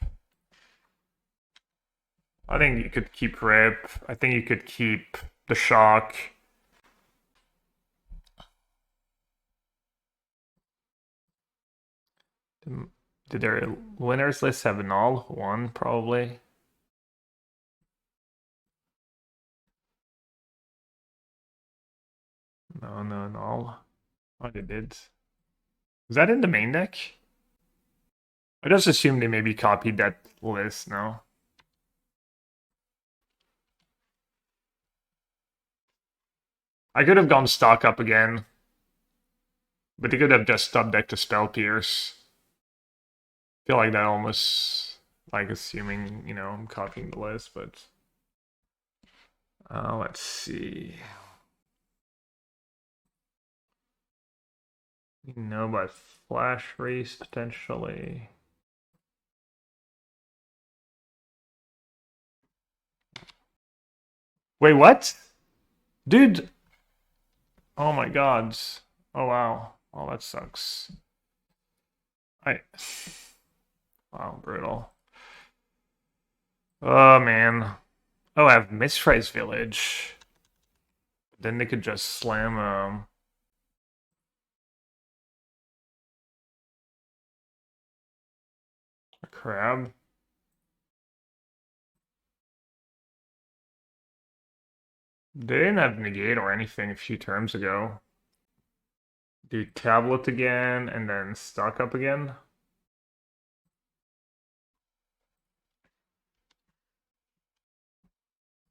I think you could keep rip. I think you could keep the shock. Did their winners list have null? One, probably. No, no, null. Oh, they did. Was that in the main deck? I just assumed they maybe copied that list, no? I could have gone stock up again. But they could have just sub decked to Spell Pierce. I feel like that almost, like, assuming, I'm copying the list, but... let's see. By Flash Race, potentially. Wait, what? Dude! Oh my god. Oh wow. Oh, that sucks. Wow, brutal. Oh man. Oh, I have Mistrise Village. Then they could just slam a crab. They didn't have negate or anything a few turns ago. Do tablet again and then stock up again.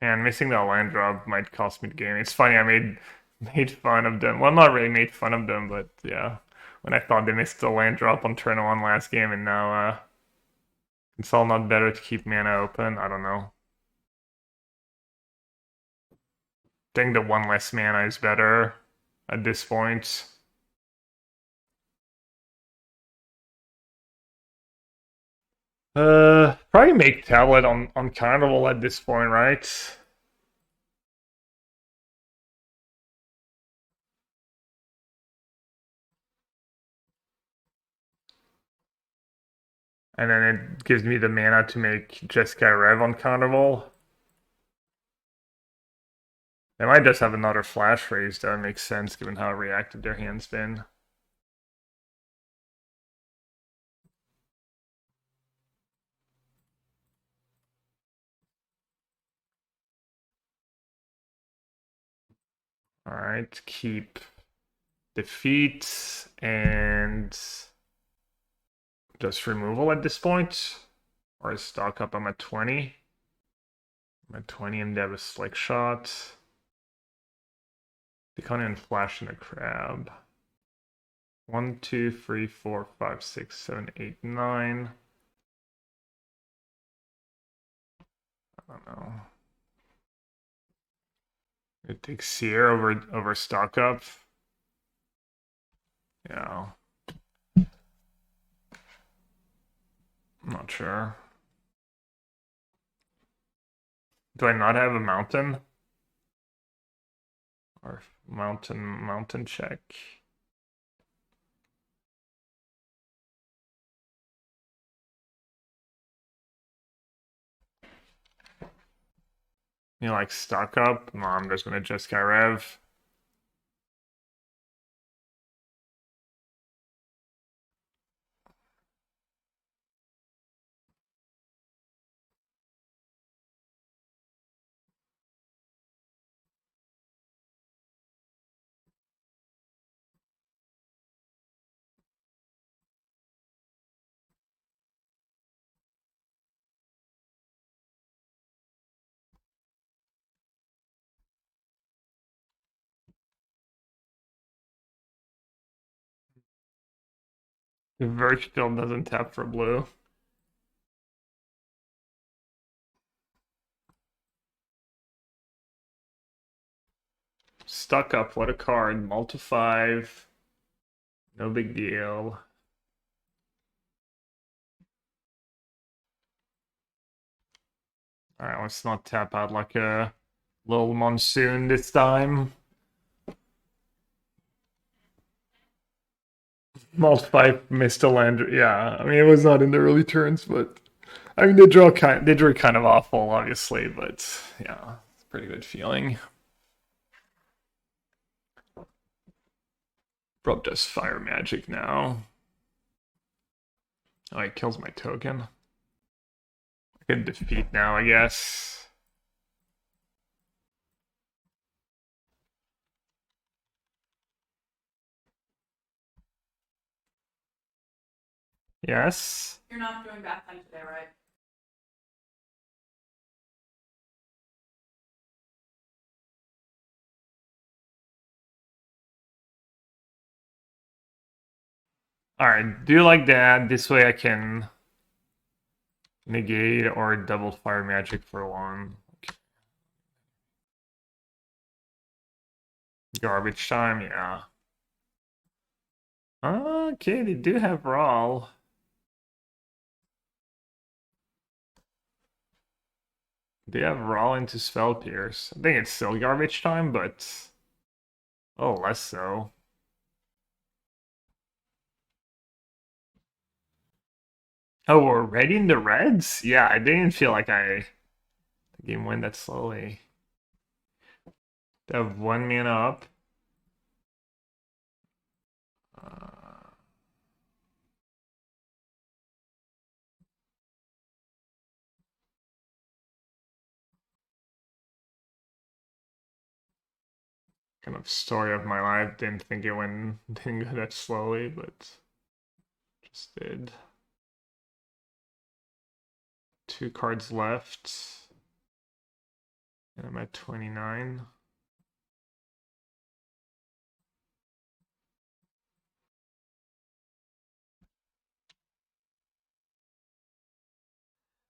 And missing that land drop might cost me the game. It's funny, I made fun of them. Well, not really made fun of them, but yeah. When I thought they missed the land drop on turn one last game, and now it's all not better to keep mana open. I don't know. I think the one less mana is better at this point. Probably make tablet on Carnival at this point, right? And then it gives me the mana to make Jeskai Rev on Carnival. They might just have another flash raise. That makes sense given how reactive their hand's been. Alright, keep defeat and just removal at this point. Or stock up, I'm at 20. I'm at 20 and they have a slick shot. They can't even flash in a crab. 1, 2, 3, 4, 5, 6, 7, 8, 9. I don't know. It takes Seer over stock up. Yeah. I'm not sure. Do I not have a mountain? Or mountain check? You know, like stock up? No, I'm just gonna just get rev. The Verge still doesn't tap for blue. Stuck up, what a card. Multi 5. No big deal. Alright, let's not tap out like a little monsoon this time. Multi 5 missed a land. Yeah, I mean it was not in the early turns, but I mean they drew kind of awful, obviously, but yeah, it's a pretty good feeling. Prob does fire magic now. Oh, he kills my token. I can defeat now, I guess. Yes. You're not doing bath time today, right? Alright, do like that. This way I can negate or double fire magic for one. Okay. Garbage time, yeah. Okay, they do have Raw. They have Raw into Spell Pierce. I think it's still garbage time, but oh, less so. Oh, we're already in the reds? Yeah, I didn't feel like the game went that slowly. They have 1 mana up. Kind of story of my life. Didn't think it didn't go that slowly, but just did. 2 cards left. And I'm at 29.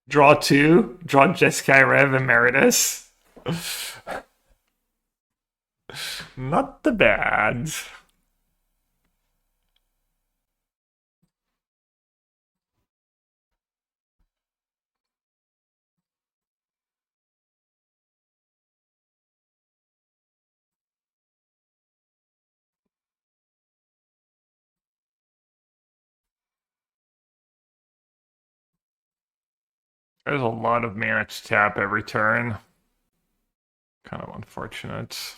Draw 2. Draw Jeskai Rev Emeritus. Not the bad. There's a lot of mana to tap every turn. Kind of unfortunate.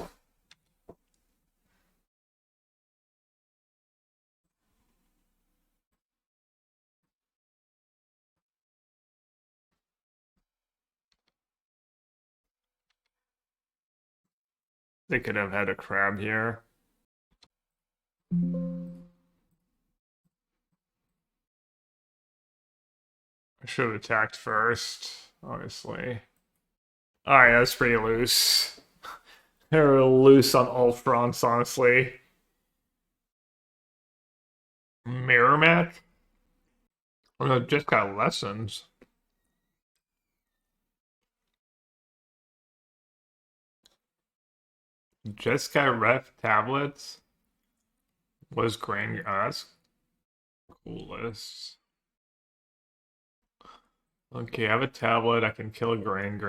They could have had a crab here. I should have attacked first, obviously. Alright, that's pretty loose. They're loose on all fronts, honestly. Mirror match? Oh, no, just got lessons. Just got ref tablets. Was Grand Ask? Coolest. Okay, I have a tablet. I can kill a Gran.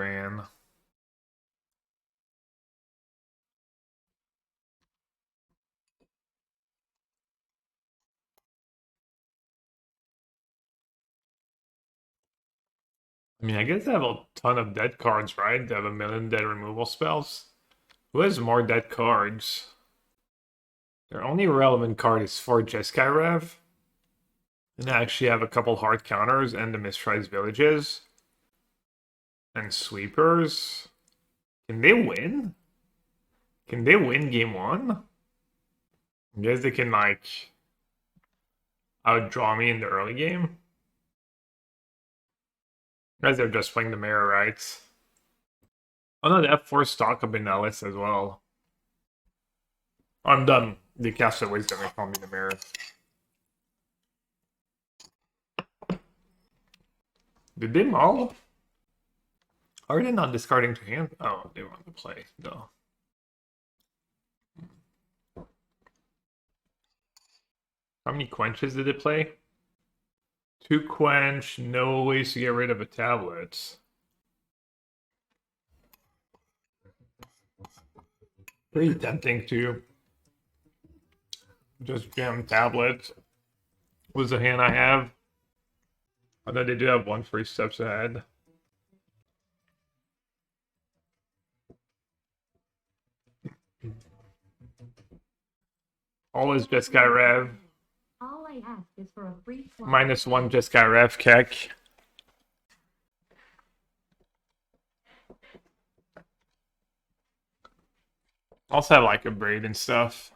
I mean, I guess they have a ton of dead cards, right? They have a million dead removal spells. Who has more dead cards? Their only relevant card is for Jeskai Rev. And I actually have a couple hard counters and the Mistrized Villages. And Sweepers. Can they win? Can they win game 1? I guess they can, like, outdraw me in the early game. Guys, they're just playing the mirror, right? Oh no, they have 4 stock up in that list as well. I'm done. They cast their wisdom and call me the mirror. Did they maul? Are they not discarding to hand? Oh, they want to play, though. How many quenches did it play? 2 quench, no ways to get rid of a tablet. Pretty tempting to just jam tablet. Was the hand I have. Although they do have 1 free steps ahead. Always just got Rev. All I ask is for a free swap. -1 just got Rev Keck. Also have like a braid and stuff.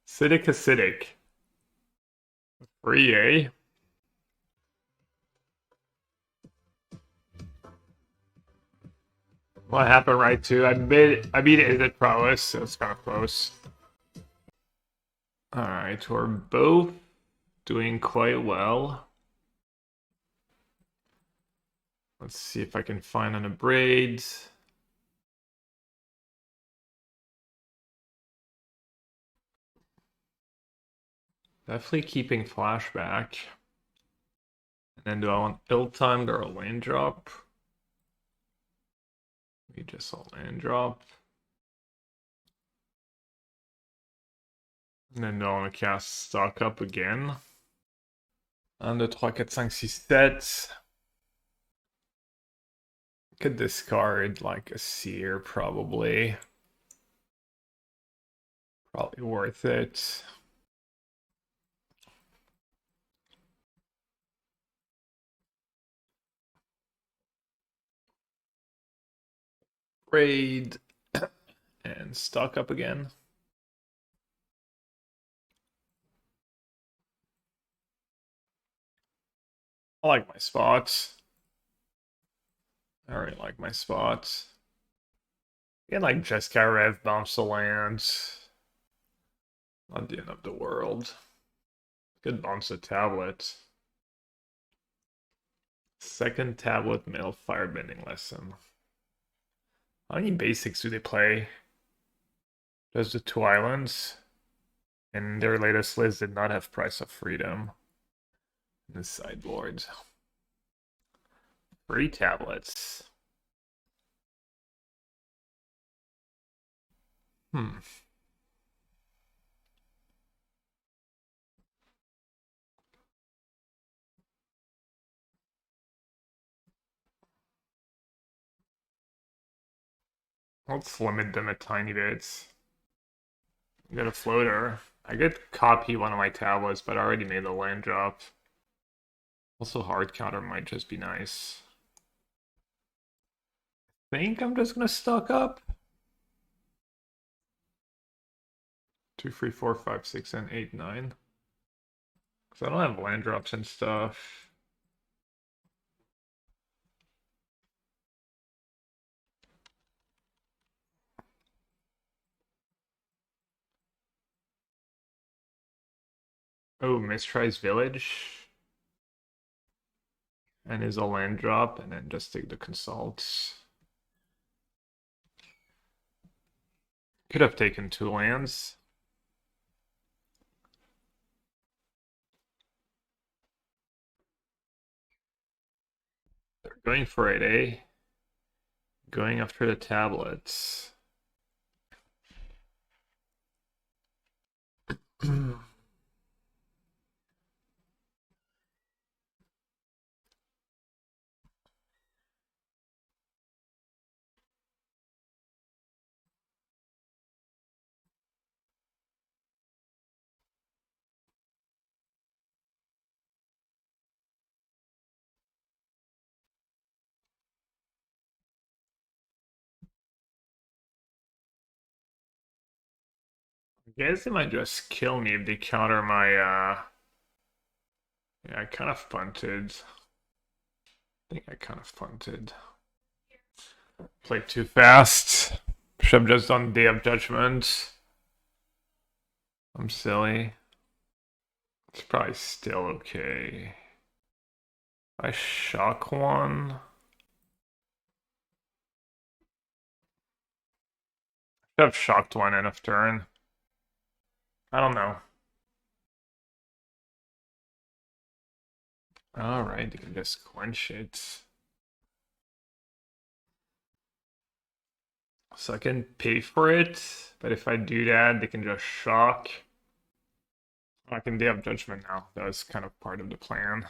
Acidic. Free, eh? What happened right too? I beat it at prowess, so it's kind of close. Alright, we're both doing quite well. Let's see if I can find an abrade. Definitely keeping flashback. And then do I want ill-timed or a land drop? Maybe just a land drop. And then do I want to cast stock up again? 1, 2, 3, 4, 5, 6, 7. Could discard like a seer probably. Probably worth it. Raid and stock up again. I like my spots. I already like my spots. And like Jeskai Rev bounce the lands. Not the end of the world. Could bounce a tablet. Second tablet male firebending lesson. How many basics do they play? Just the two islands. And their latest list did not have Price of Freedom in the sideboard. Free tablets. Hmm. Let's limit them a tiny bit. Get a floater. I could copy one of my tablets, but I already made the land drop. Also, hard counter might just be nice. I think I'm just gonna stock up. 2, 3, 4, 5, 6, and 8, 9. Because I don't have land drops and stuff. Oh, Mistries Village. And is a land drop, and then just take the consults. Could have taken 2 lands. They're going for it, eh? Going after the tablets. I guess they might just kill me if they counter my, Yeah, I kind of punted. I think I kind of punted. Played too fast. Should have just done Day of Judgment. I'm silly. It's probably still okay. I shock one. Should have shocked one end of turn. I don't know. Alright, you can just quench it. So I can pay for it, but if I do that, they can just shock. I can Day of Judgment now. That was kind of part of the plan.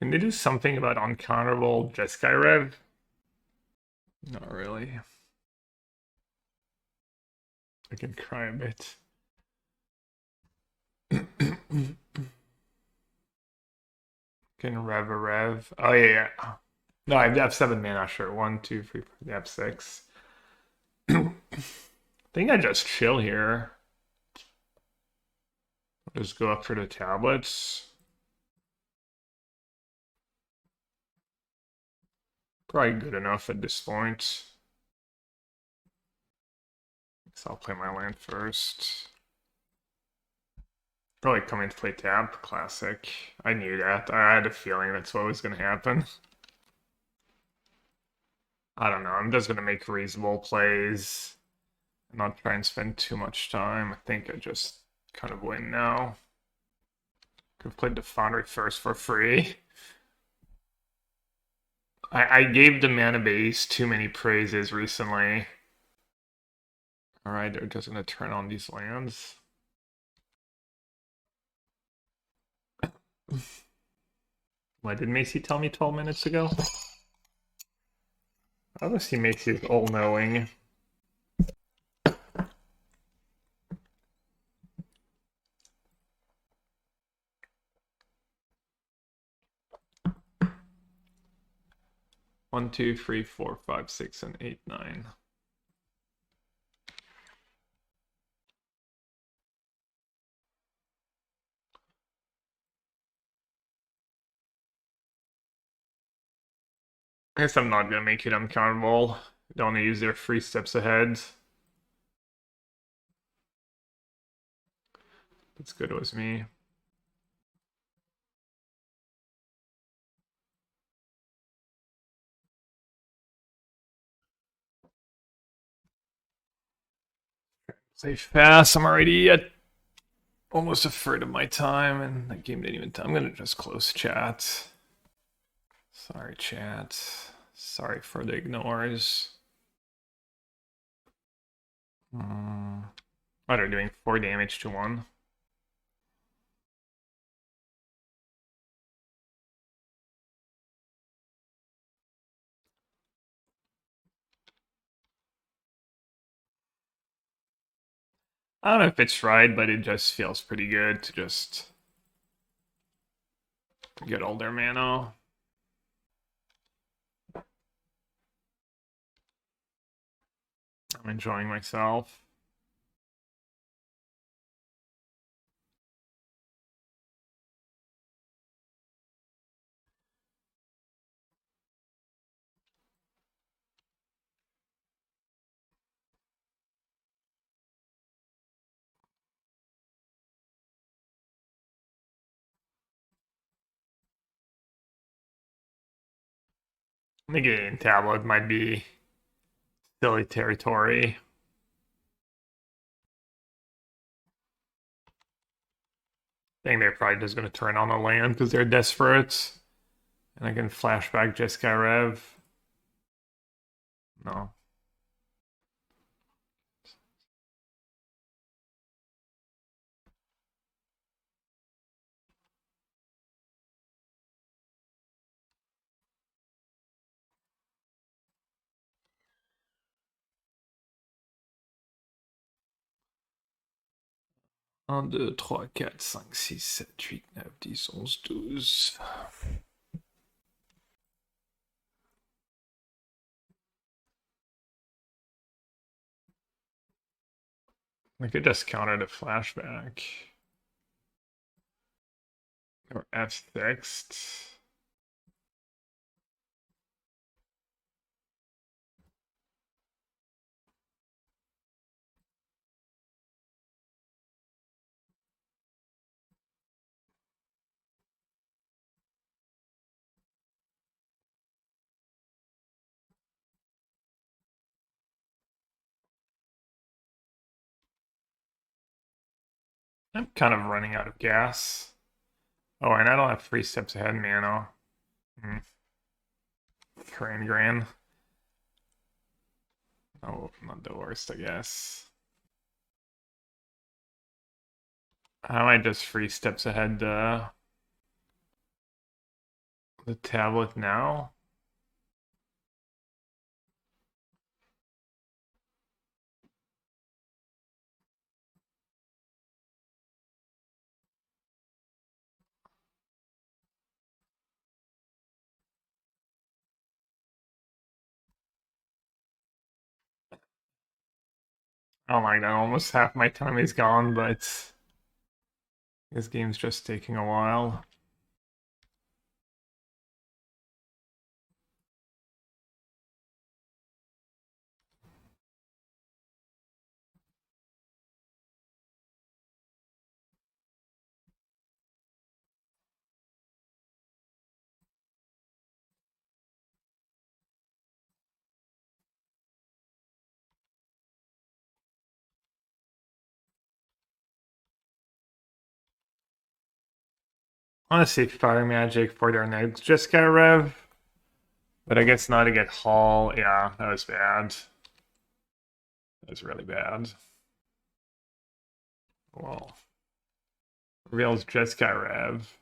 Can they do something about uncounterable Jeskai Rev? Not really. I can cry a bit. Can rev a rev. Oh yeah, yeah. No, I have 7 mana, sure. 1, 2, 3, 4, I have 6. I think I just chill here. Just go up for the tablets. Probably good enough at this point. So I'll play my land first. Probably come in to play tap. Classic. I knew that. I had a feeling that's what was going to happen. I don't know. I'm just going to make reasonable plays and not try and spend too much time. I think I just kind of win now. Could have played the Foundry first for free. I gave the mana base too many praises recently. Alright, they're just gonna turn on these lands. What did Macy tell me 12 minutes ago? Obviously Macy is all-knowing. 1, 2, 3, 4, 5, 6, and 8, 9. I guess I'm not gonna make it uncountable. Don't wanna use their 3 steps ahead. That's good with me. Play fast. I'm already at almost a third of my time, and that game didn't even. I'm gonna just close chat. Sorry, chat. Sorry for the ignores. Oh, they're doing 4 damage to 1. I don't know if it's right, but it just feels pretty good to just get all their mana. I'm enjoying myself. Negating tablet might be silly territory. I think they're probably just going to turn on a land because they're desperate. And I can flashback Jeskai Rev. No. Un, deux, trois, quatre, cinq, six, sept, huit, 9, 10, 11, 12. I could just counter the flashback. Or F6. I'm kind of running out of gas. Oh, and I don't have 3 steps ahead mana. Gran. Oh, not the worst, I guess. I might just 3 steps ahead the tablet now. Oh my god, almost half my time is gone, but this game's just taking a while. Honestly, Fire Magic for their next just got Rev. But I guess not to get Hall. Yeah, that was bad. That was really bad. Well, Real's just got Rev.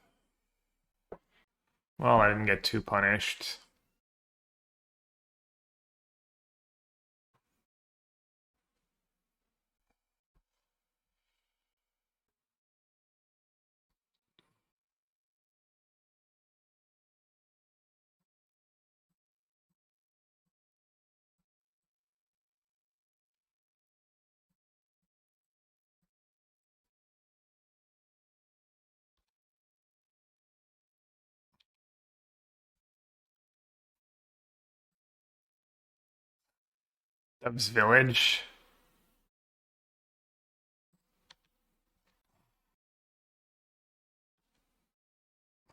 Well, I didn't get too punished. Dub's Village.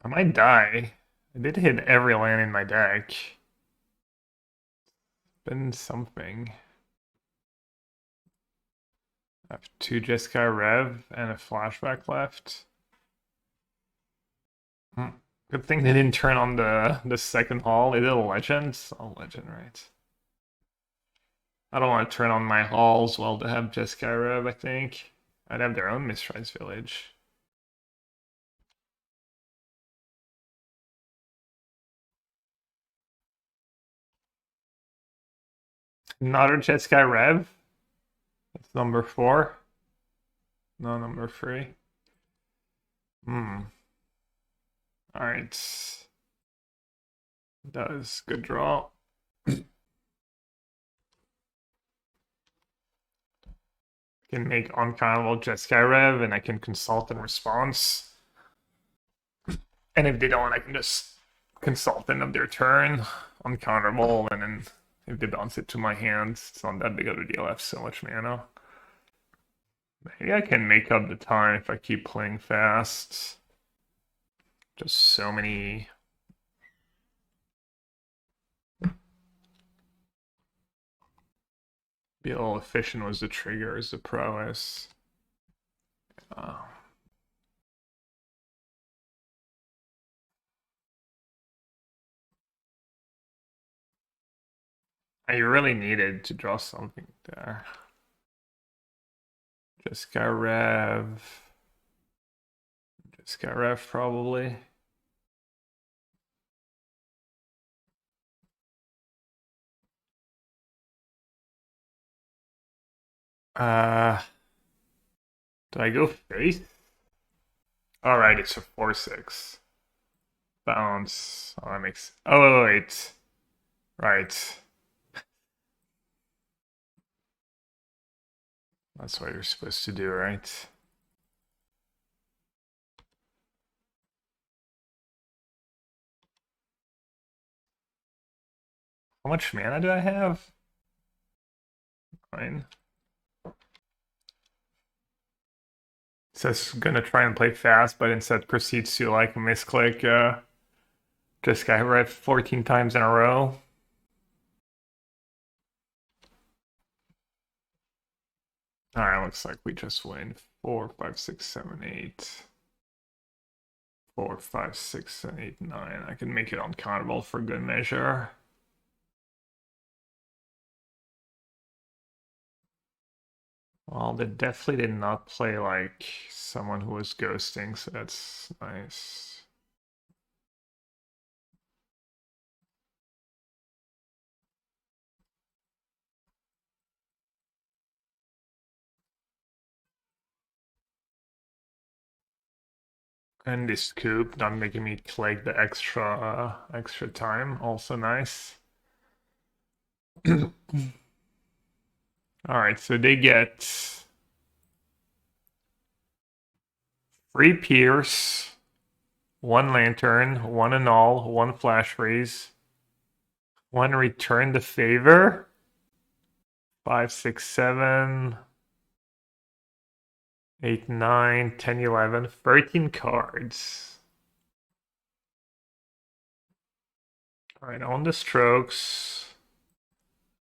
I might die. I did hit every land in my deck. Been something. I have 2 Jeskai Rev and a flashback left. Good thing they didn't turn on the second hall. Is it a legend? Oh, legend, right. I don't want to turn on my halls while they have Jeskai Rev, I think. I'd have their own Mistrise Village. Another Jeskai Rev? That's number 4. No, number 3. Alright. That is good draw. Can make uncountable Jeskai Rev and I can consult in response. And if they don't, I can just consult end of their turn, uncounterable, and then if they bounce it to my hand, it's not that big of a deal. I have so much mana. Maybe I can make up the time if I keep playing fast. Just so many. Be a little efficient was the trigger, is the prowess. I really needed to draw something there. Just got Rev. Just got Rev probably. Did I go face? Alright, it's a 4/6. Bounce. Oh, that makes. Oh, wait. Right. That's what you're supposed to do, right? How much mana do I have? 9. It says gonna try and play fast, but instead proceeds to like misclick. Just got read 14 times in a row. Alright, looks like we just win. 4, 5, 6, 7, 8. 4, 5, 6, 7, 8, 9. I can make it uncountable for good measure. Well, they definitely did not play like someone who was ghosting, so that's nice. And this scoop not making me collect the extra time, also nice. All right, so they get 3 Pierce, 1 Lantern, 1 Annul, 1 Flash Freeze, 1 Return the Favor, 5, 6, 7, 8, 9, 10, 11, 13 cards. All right, on the strokes.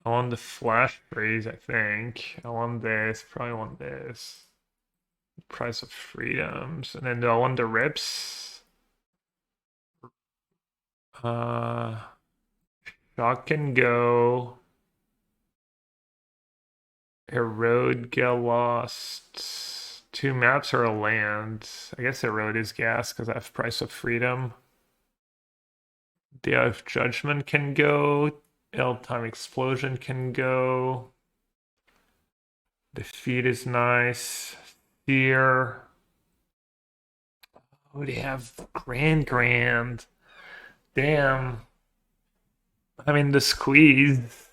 I want the Flash Freeze, I think. I want this, probably want this. Price of Freedoms. And then do I want the Rips? Shock can go. Erode, get lost. 2 maps or a land. I guess Erode is gas because I have Price of Freedom. Day of Judgment can go. L-Time Explosion can go. Defeat is nice. Fear. Oh, they have Grand. Damn. I mean, the squeeze.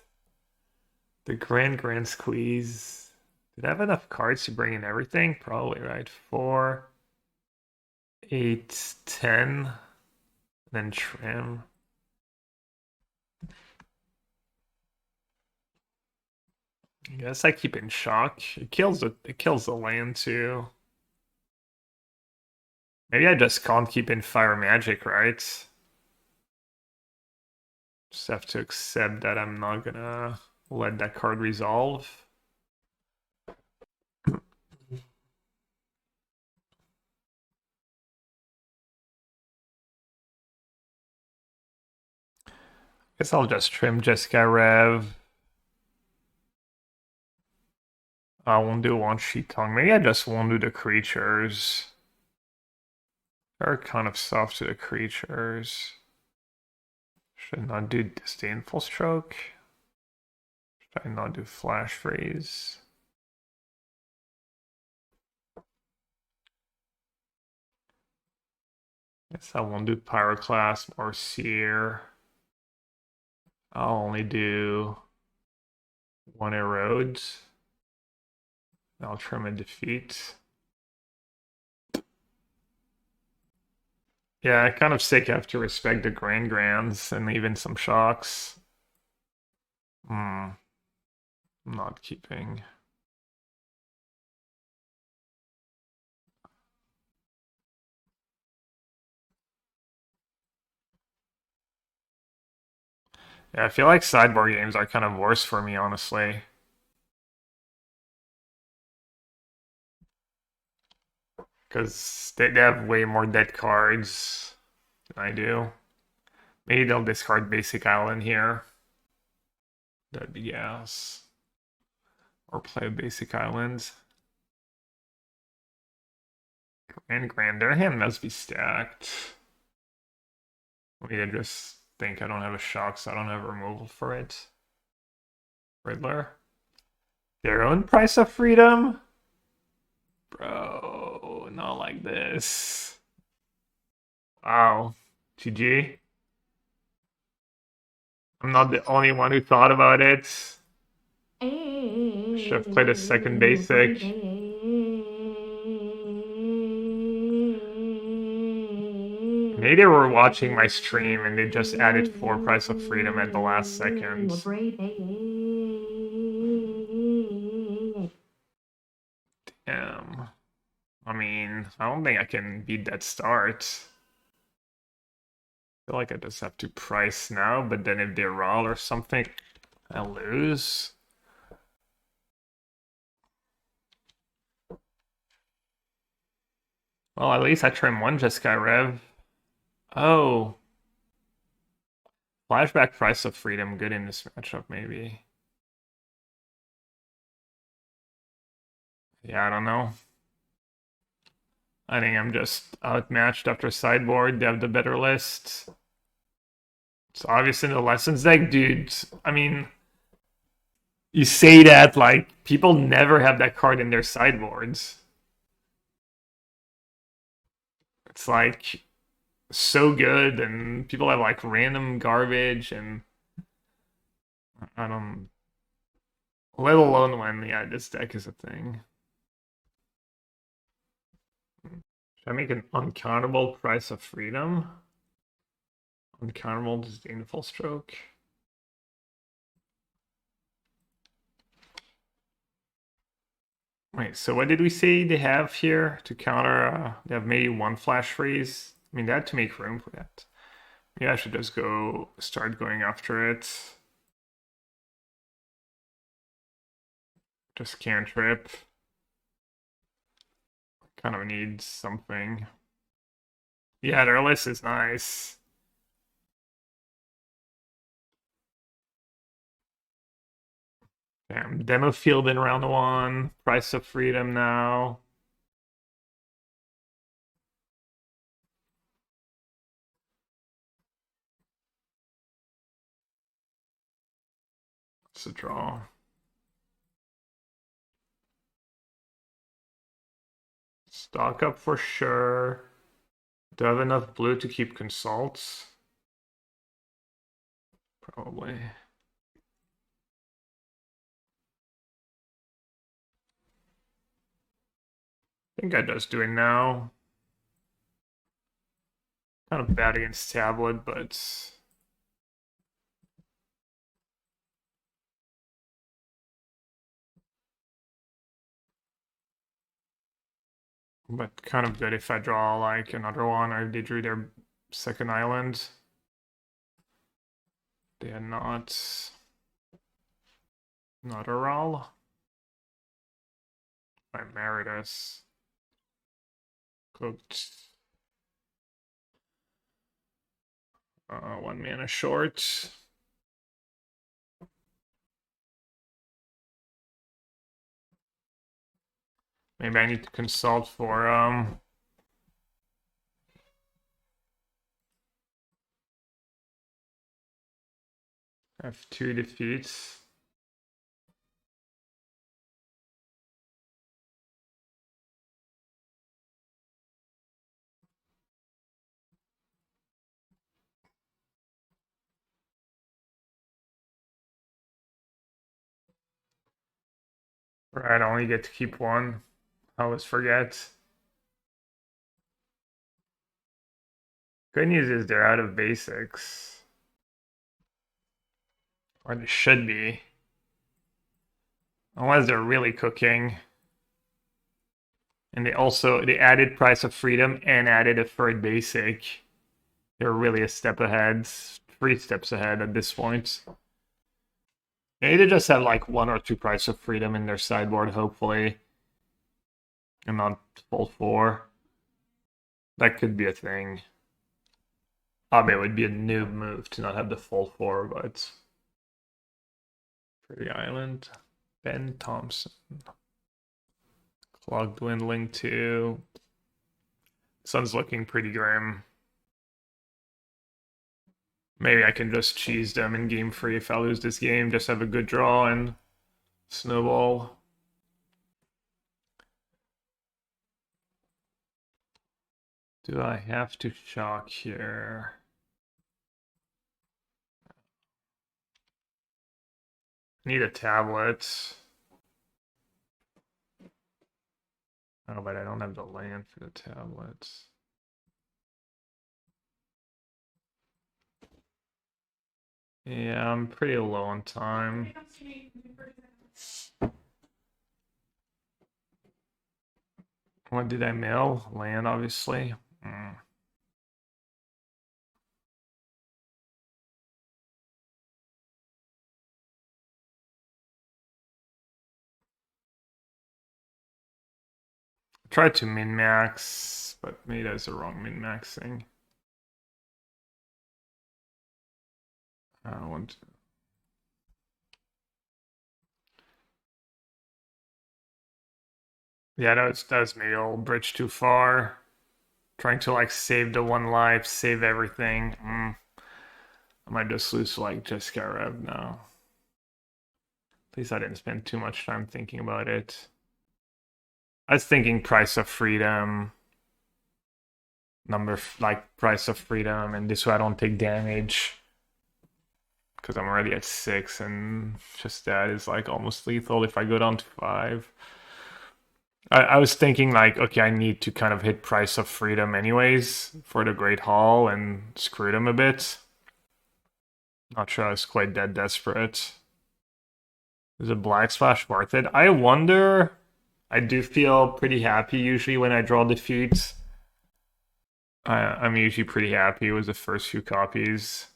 The Grand squeeze. Did I have enough cards to bring in everything? Probably, right? 4, 8, 10. Then trim. I guess I keep in shock. It kills the land too. Maybe I just can't keep in fire magic, right? Just have to accept that I'm not gonna let that card resolve. Guess I'll just trim Jessica Rev. I won't do one sheet tongue. Maybe I just won't do the creatures. They're kind of soft to the creatures. Should not do disdainful stroke. Should I not do flash freeze? Guess I won't do pyroclast or seer. I'll only do one erode. I'll trim a defeat. Yeah, I kind of sick have to respect the grands and even some shocks. I'm not keeping. Yeah, I feel like sideboard games are kind of worse for me, honestly. Because they have way more dead cards than I do. Maybe they'll discard Basic Island here. That'd be gas. Or play a Basic Island. Grand. Their hand must be stacked. Maybe I just think I don't have a shock, so I don't have a removal for it. Riddler. Their own price of freedom? Bro, not like this. Wow. GG. I'm not the only one who thought about it. Should have played a second basic. Maybe they were watching my stream and they just added 4 Price of Freedom at the last second. Damn. I mean, I don't think I can beat that start. I feel like I just have to price now, but then if they roll or something, I lose. Well, at least I trim one Jeskai Rev. Oh. Flashback Price of Freedom, good in this matchup, maybe. Yeah, I don't know. I think I'm just outmatched after sideboard. They have the better list. It's obvious in the lessons deck, dude. I mean, you say that like people never have that card in their sideboards. It's like so good, and people have like random garbage, and I don't. Let alone when this deck is a thing. Should I make an uncountable Price of Freedom? Uncountable Disdainful Stroke. Wait, so what did we say they have here to counter? They have maybe one flash freeze. I mean, they had to make room for that. Yeah, I should just start going after it. Just cantrip. Kind of need something. Yeah, their list is nice. Damn, demo field in round 1. Price of Freedom now. It's a draw. Stock up for sure. Do I have enough blue to keep consults? Probably. I think I just do it now. Kind of bad against tablet, but But kind of good if I draw like another one, or if they drew their second island. They are not a roll. I Meredith. Cooked. 1 mana short. Maybe I need to consult for have 2 defeats. Right, I only get to keep one. I always forget. Good news is they're out of basics. Or they should be. Unless they're really cooking. And they added Price of Freedom and added a third basic. They're really a step ahead. 3 steps ahead at this point. Maybe they just have like 1 or 2 Price of Freedom in their sideboard, hopefully. And not full 4. That could be a thing. I mean, it would be a noob move to not have the full 4, but... For the island, Ben Thompson. Clock dwindling too. Sun's looking pretty grim. Maybe I can just cheese them in game 3 if I lose this game. Just have a good draw and snowball. Do I have to shock here? Need a tablet. Oh, but I don't have the land for the tablets. Yeah, I'm pretty low on time. What did I mill? Land, obviously. Tried to min-max, but maybe that's the wrong min-maxing. I want to... Yeah, that was maybe a little bridge too far. Trying to like save the 1 life, save everything. I might just lose like Jessica Rev now. At least I didn't spend too much time thinking about it. I was thinking Price of Freedom. Like Price of Freedom, and this way I don't take damage. Because I'm already at 6, and just that is like almost lethal if I go down to 5. I was thinking like, okay, I need to kind of hit Price of Freedom anyways for the Great Hall and screw them a bit. Not sure I was quite that desperate. Is a Black Splash worth it? I wonder. I do feel pretty happy usually when I draw defeats. I'm usually pretty happy with the first few copies.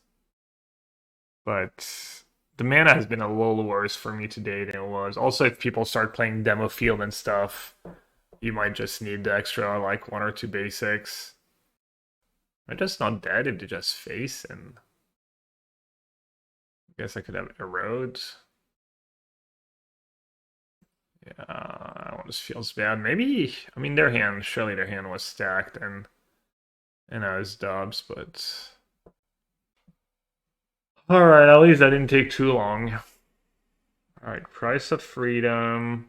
But the mana has been a little worse for me today than it was. Also, if people start playing Demo Field and stuff, you might just need the extra, like, 1 or 2 basics. I'm just not dead if they just face, and... I guess I could have Erode. Yeah, that one just feels bad. Maybe, I mean, surely their hand was stacked, and I was dubs, but... Alright, at least that didn't take too long. Alright, Price of Freedom.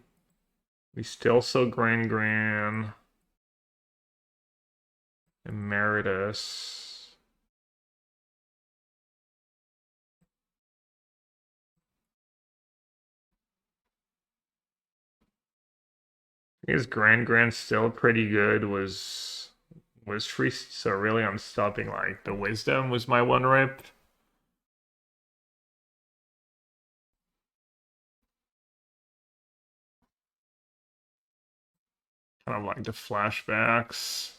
We still saw Gran. Emeritus. Is Gran still pretty good? Was free, so really I'm stopping like the Wisdom was my 1 rip. Kind of like the flashbacks.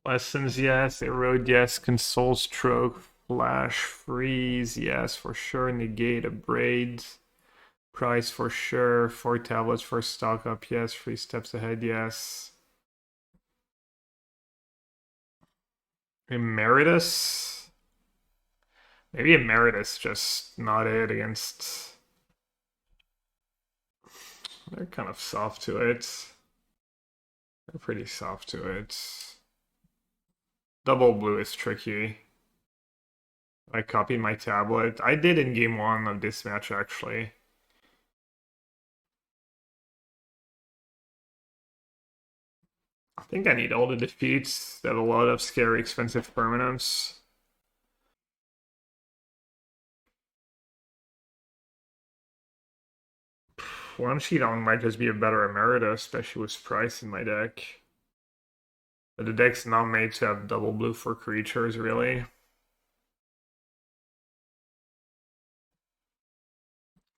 Lessons, yes. Erode, yes. Console, stroke, flash, freeze, yes, for sure. Negate, abrade. Price, for sure. 4 tablets for stock up, yes. 3 steps ahead, yes. Emeritus? Maybe Emeritus, just not it against... They're kind of soft to it. They're pretty soft to it. Double blue is tricky. I copied my tablet. I did in game 1 of this match, actually. I think I need all the defeats. They have a lot of scary, expensive permanents. One sheet on might just be a better Emeritus, especially with Price in my deck. But the deck's not made to have double blue for creatures, really. I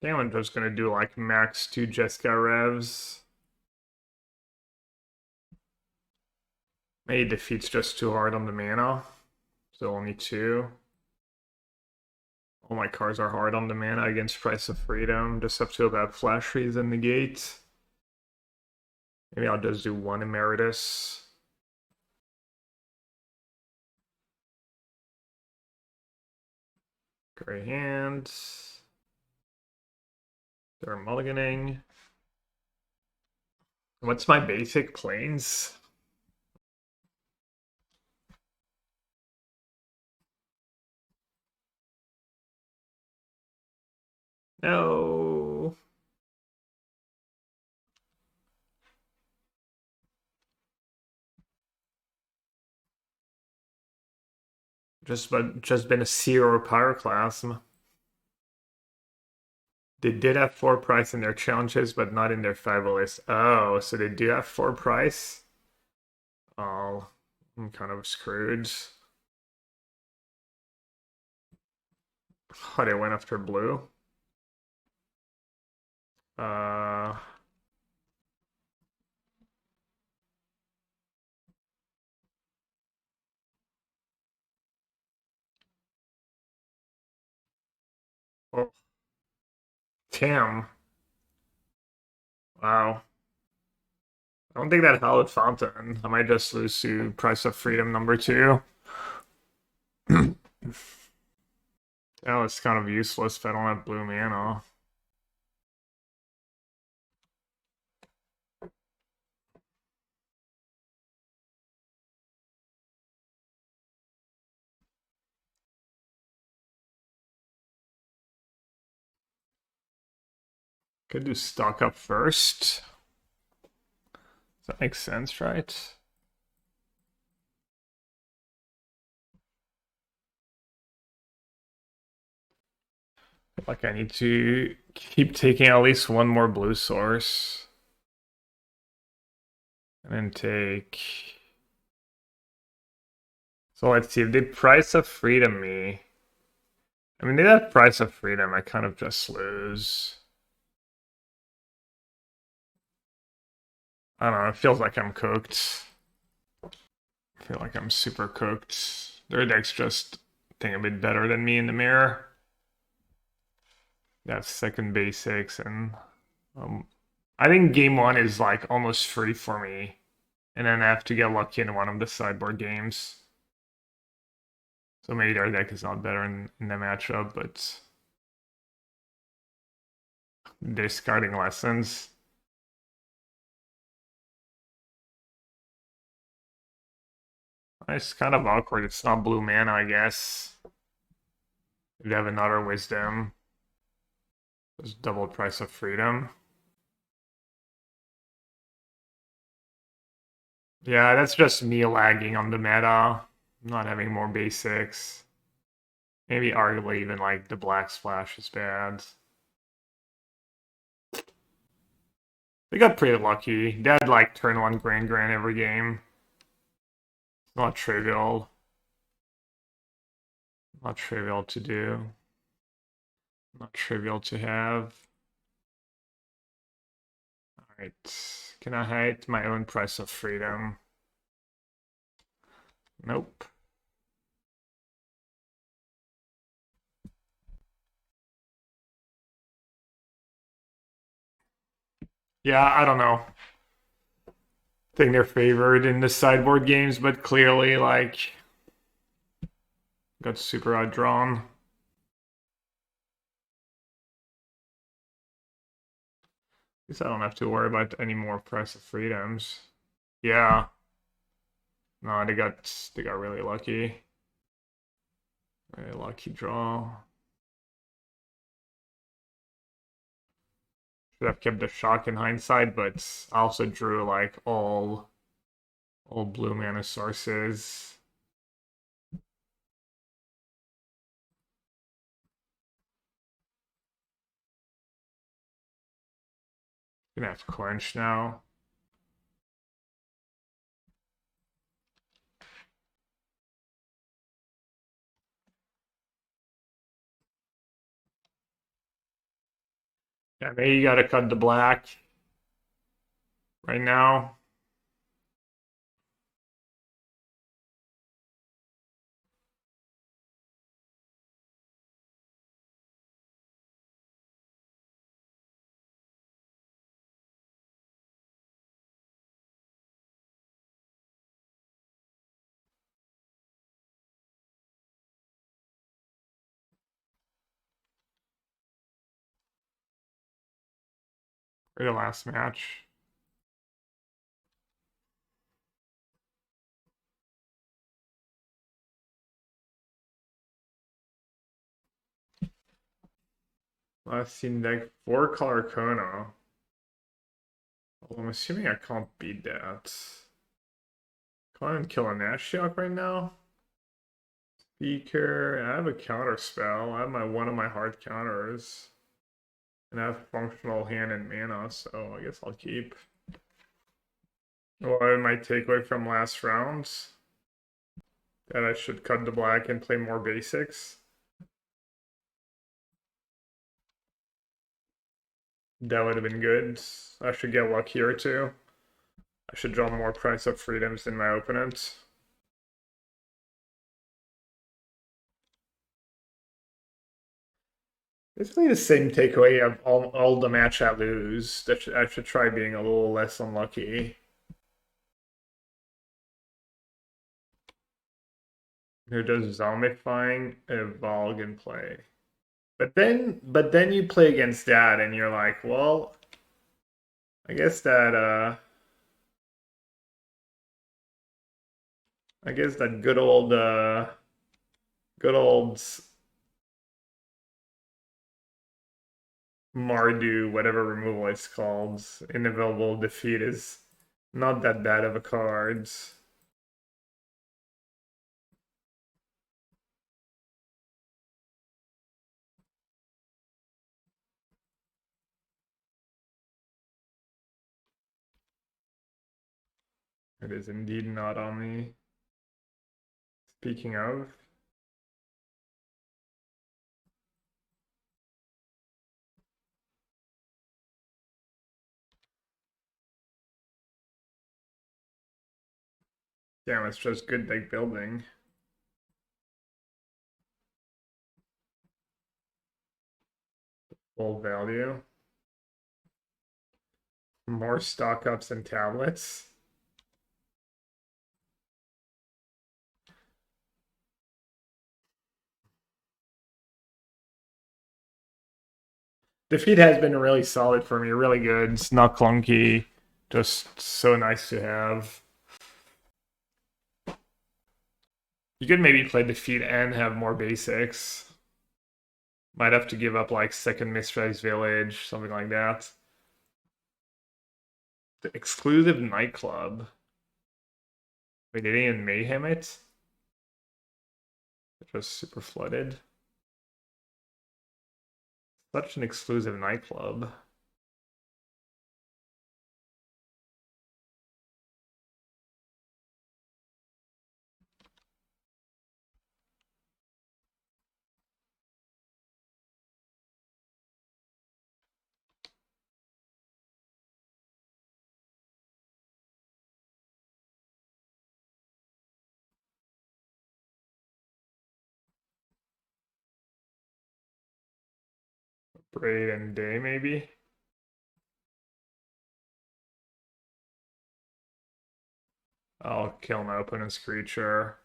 think I'm just gonna do like max 2 Jessica Revs. Maybe defeat's just too hard on the mana. So only 2. All my cards are hard on the mana against Price of Freedom. Just have to about Flash Freeze and Negate. Maybe I'll just do 1 Emeritus. Gray hand. They're mulliganing. What's my basic planes? No. Just been a 0 Pyroclasm. They did have 4 price in their challenges, but not in their 5 list. Oh, so they do have 4 price? Oh, I'm kind of screwed. Oh, they went after blue. Uh, oh, damn. Wow. I don't think that Hallowed Fountain. I might just lose to Price of Freedom number 2. Oh, it's kind of useless if I don't have blue mana. Could do stock up first. Does that make sense, right? Like I need to keep taking at least 1 more blue source. And then take... So let's see, if they Price of Freedom me... I mean, they have Price of Freedom, I kind of just lose. I don't know, it feels like I'm cooked. I feel like I'm super cooked. Their deck's just, I think, a bit better than me in the mirror. That's second basics, and I think game 1 is like almost free for me. And then I have to get lucky in one of the sideboard games. So maybe their deck is not better in the matchup, but discarding lessons. It's kind of awkward. It's not blue mana, I guess. You'd have another wisdom. Just double Price of Freedom. Yeah, that's just me lagging on the meta. Not having more basics. Maybe arguably even like the Black Splash is bad. I We got pretty lucky. They had like turn one Grand every game. Not trivial. Not trivial to do. Not trivial to have. Alright. Can I hide my own price of freedom? Nope. Yeah, I don't know. I think they're favored in the sideboard games, but clearly, like, got super outdrawn. At least I don't have to worry about any more price of freedoms. Yeah. No, they got really lucky. Very lucky draw. Should have kept the shock in hindsight, but I also drew like all blue mana sources. Gonna have to quench now. Yeah, maybe you gotta cut the black right now. For the last match. Last team deck 4-color Kona. Well, I'm assuming I can't beat that. Can't even kill a Nashiok right now. Speaker. I have a counter spell. I have one of my hard counters. And I have functional hand and mana, so I guess I'll keep. What my takeaway from last round? That I should cut the black and play more basics. That would have been good. I should get luckier too. I should draw more price of freedoms than my opponent. Basically the same takeaway of all the match I lose. I should try being a little less unlucky. Who does zombifying a Volg in play? But then you play against that and you're like, well, I guess that good old Mardu, whatever removal it's called, inevitable defeat is not that bad of a card. It is indeed not on me. Speaking of, damn, it's just good deck building. Full value. More stock ups and tablets. Defeat has been really solid for me, really good. It's not clunky, just so nice to have. You could maybe play Defeat and have more basics. Might have to give up like second Mistrais Village, something like that. The exclusive nightclub. Wait, did they even mayhem it? It was super flooded. Such an exclusive nightclub. Braid and Day, maybe? I'll kill my opponent's creature.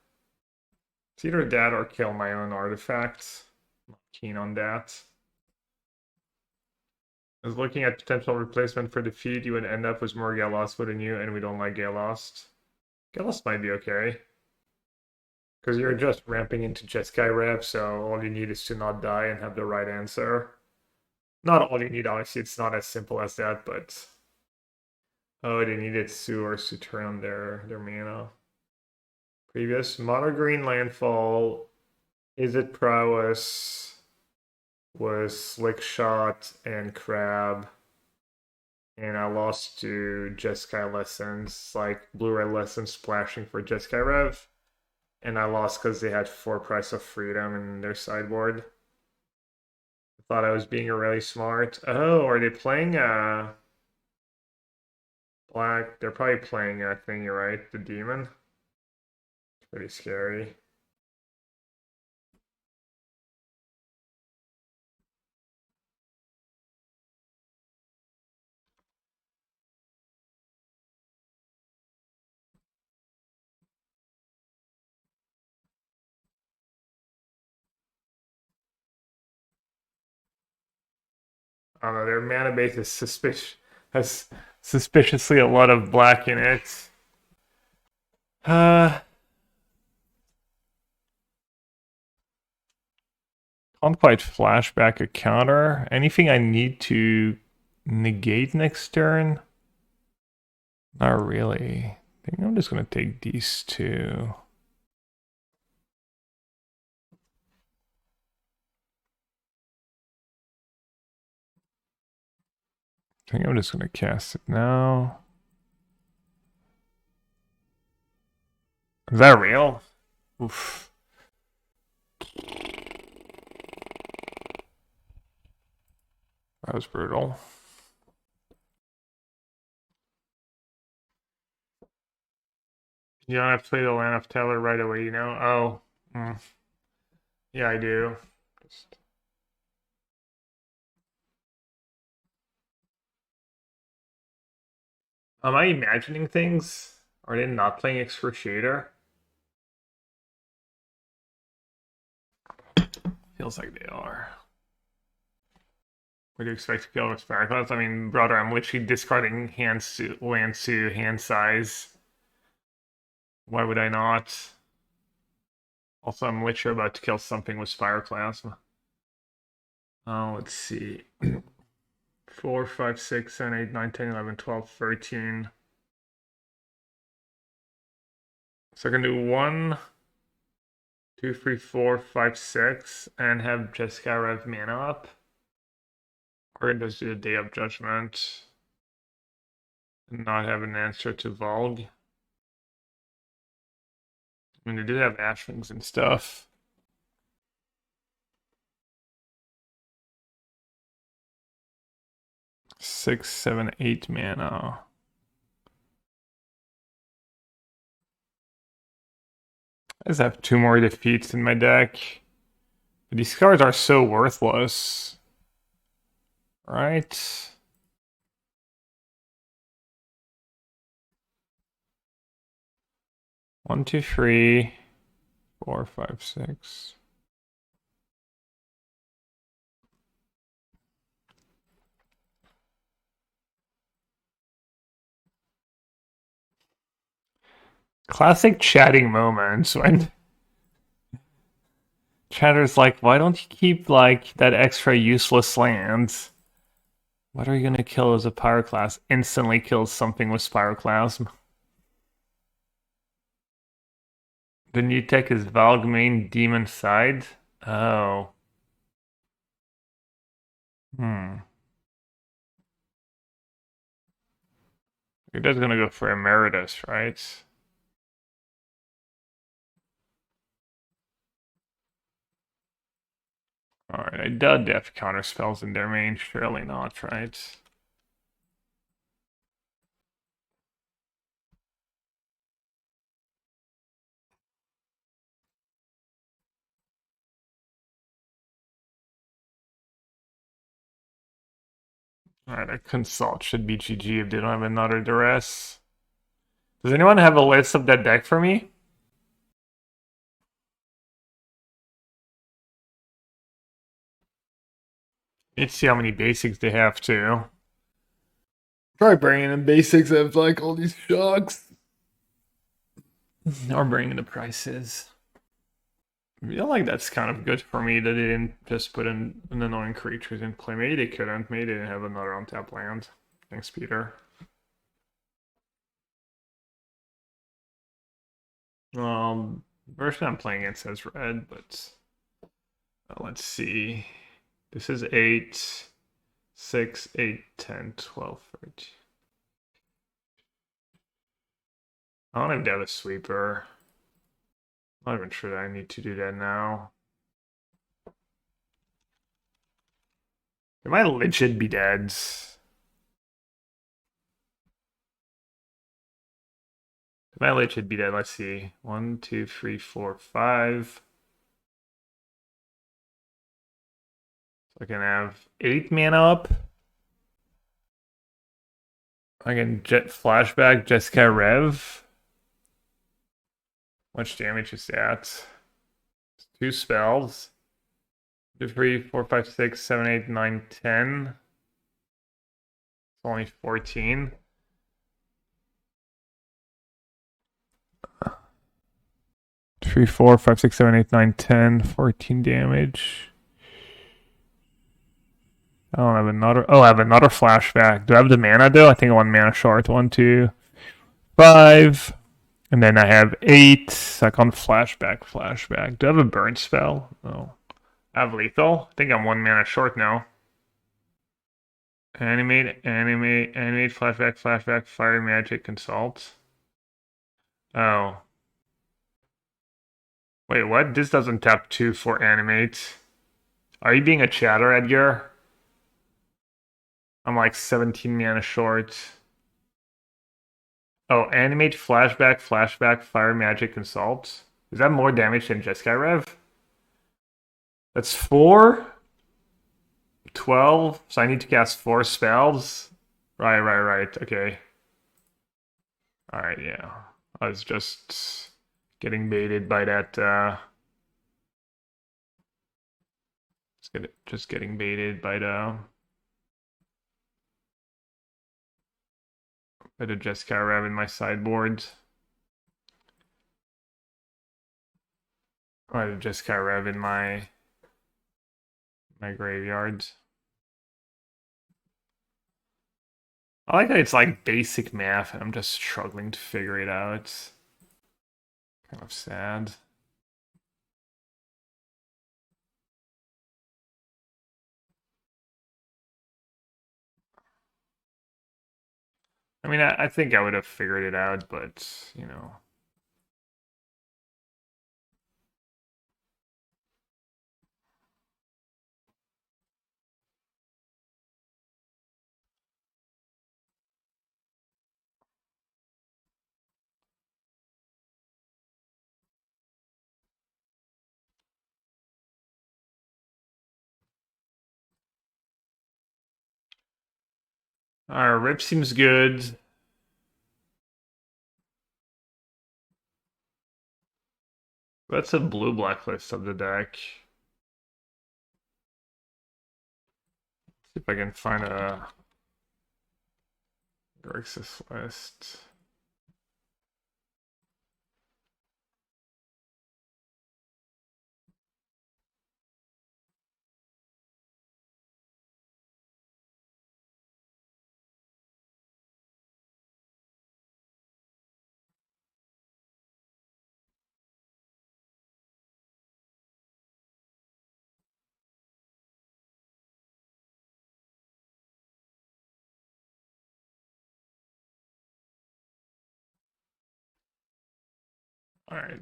It's either that or kill my own artifacts. Not keen on that. I was looking at potential replacement for defeat. You would end up with more Galos than you, and we don't like Galos. Galos might be okay. Because you're just ramping into Jeskai Rev, so all you need is to not die and have the right answer. Not all you need, obviously, it's not as simple as that, but... Oh, they needed sewers to turn on their mana. Previous mono green landfall. Is it prowess? Was Slick Shot and Crab. And I lost to Jeskai Lessons, like Blu-ray Lessons splashing for Jeskai Rev. And I lost because they had 4 Price of Freedom in their sideboard. I thought I was being really smart. Oh, are they playing black? They're probably playing a thing, you're right, the demon. It's pretty scary. I don't know, their mana base is has suspiciously a lot of black in it. Can't quite flashback a counter. Anything I need to negate next turn? Not really. I think I'm just gonna take these two. I think I'm just gonna cast it now. Is that real? Oof. That was brutal. You don't have to play the Land of Teller right away, you know? Oh. Yeah, I do. Am I imagining things? Are they not playing Excruciator? Feels like they are. What do you expect to kill with Sparkles? I mean, brother, I'm literally discarding land to hand size. Why would I not? Also, I'm literally about to kill something with Spiroclasm. Oh, let's see. 4, 5, 6, 7, 8, 9, 10, 11, 12, 13. So I can do 1, 2, 3, 4, 5, 6, and have Jessica rev mana up. Or just do the Day of Judgment. And not have an answer to Volg. I mean, they did have Ashwings and stuff. Six, 7, 8 mana. I just have 2 more defeats in my deck. But these cards are so worthless. Right? One, two, 3, 4, 5, 6. Classic chatting moments when chatter's like, why don't you keep like that extra useless land? What are you gonna kill as a Pyroclast? Instantly kills something with Spiroclasm. The new tech is Valgmain Demon Side. Oh. You're just gonna go for Emeritus, right? Alright, I doubt they have counter spells in their main. Surely not, right? Alright, a consult should be GG if they don't have another duress. Does anyone have a list of that deck for me? Let's see how many basics they have too. Probably bringing in basics of like all these shocks. Or bringing the prices. I feel like that's kind of good for me that they didn't just put in an annoying creatures in play. Maybe they couldn't. Maybe they didn't have another untapped land. Thanks, Peter. Version I'm playing against has red, but let's see. This is 8, 6, 8, 10, 12, 13. I don't even have a sweeper. I'm not even sure that I need to do that now. They might legit be dead. They might legit be dead. Let's see. 1, 2, 3, 4, 5. So I can have 8 mana up. I can jet flashback Jessica Rev. Much damage is that? 2 spells. 2, 3, 4, 5, 6, 7, 8, 9, 10. It's only 14. Three, 4, 5, 6, 7, 8, 9, 10. 14 damage. I don't have another. Oh, I have another flashback. Do I have the mana though? I think I want mana short. 1, 2, 5. And then I have 8. So I can flashback. Do I have a burn spell? No. I have lethal. I think I'm 1 mana short now. Animate, flashback, fire magic, consult. Oh. Wait, what? This doesn't tap 2 for animate. Are you being a chatter, Edgar? I'm like 17 mana short. Oh, animate, flashback, fire magic, consult. Is that more damage than Jeskai Rev? That's 4? 12? So I need to cast 4 spells? Right. Okay. Alright, yeah. I was just getting baited by that, just getting baited by the Jeskai Rev in my sideboard. Or the Jeskai Rev in my graveyard. I like that it's like basic math and I'm just struggling to figure it out. Kind of sad. I mean, I think I would have figured it out, but, you know. Our rip seems good. That's a blue-black list of the deck. See if I can find a Grixis list. Alright,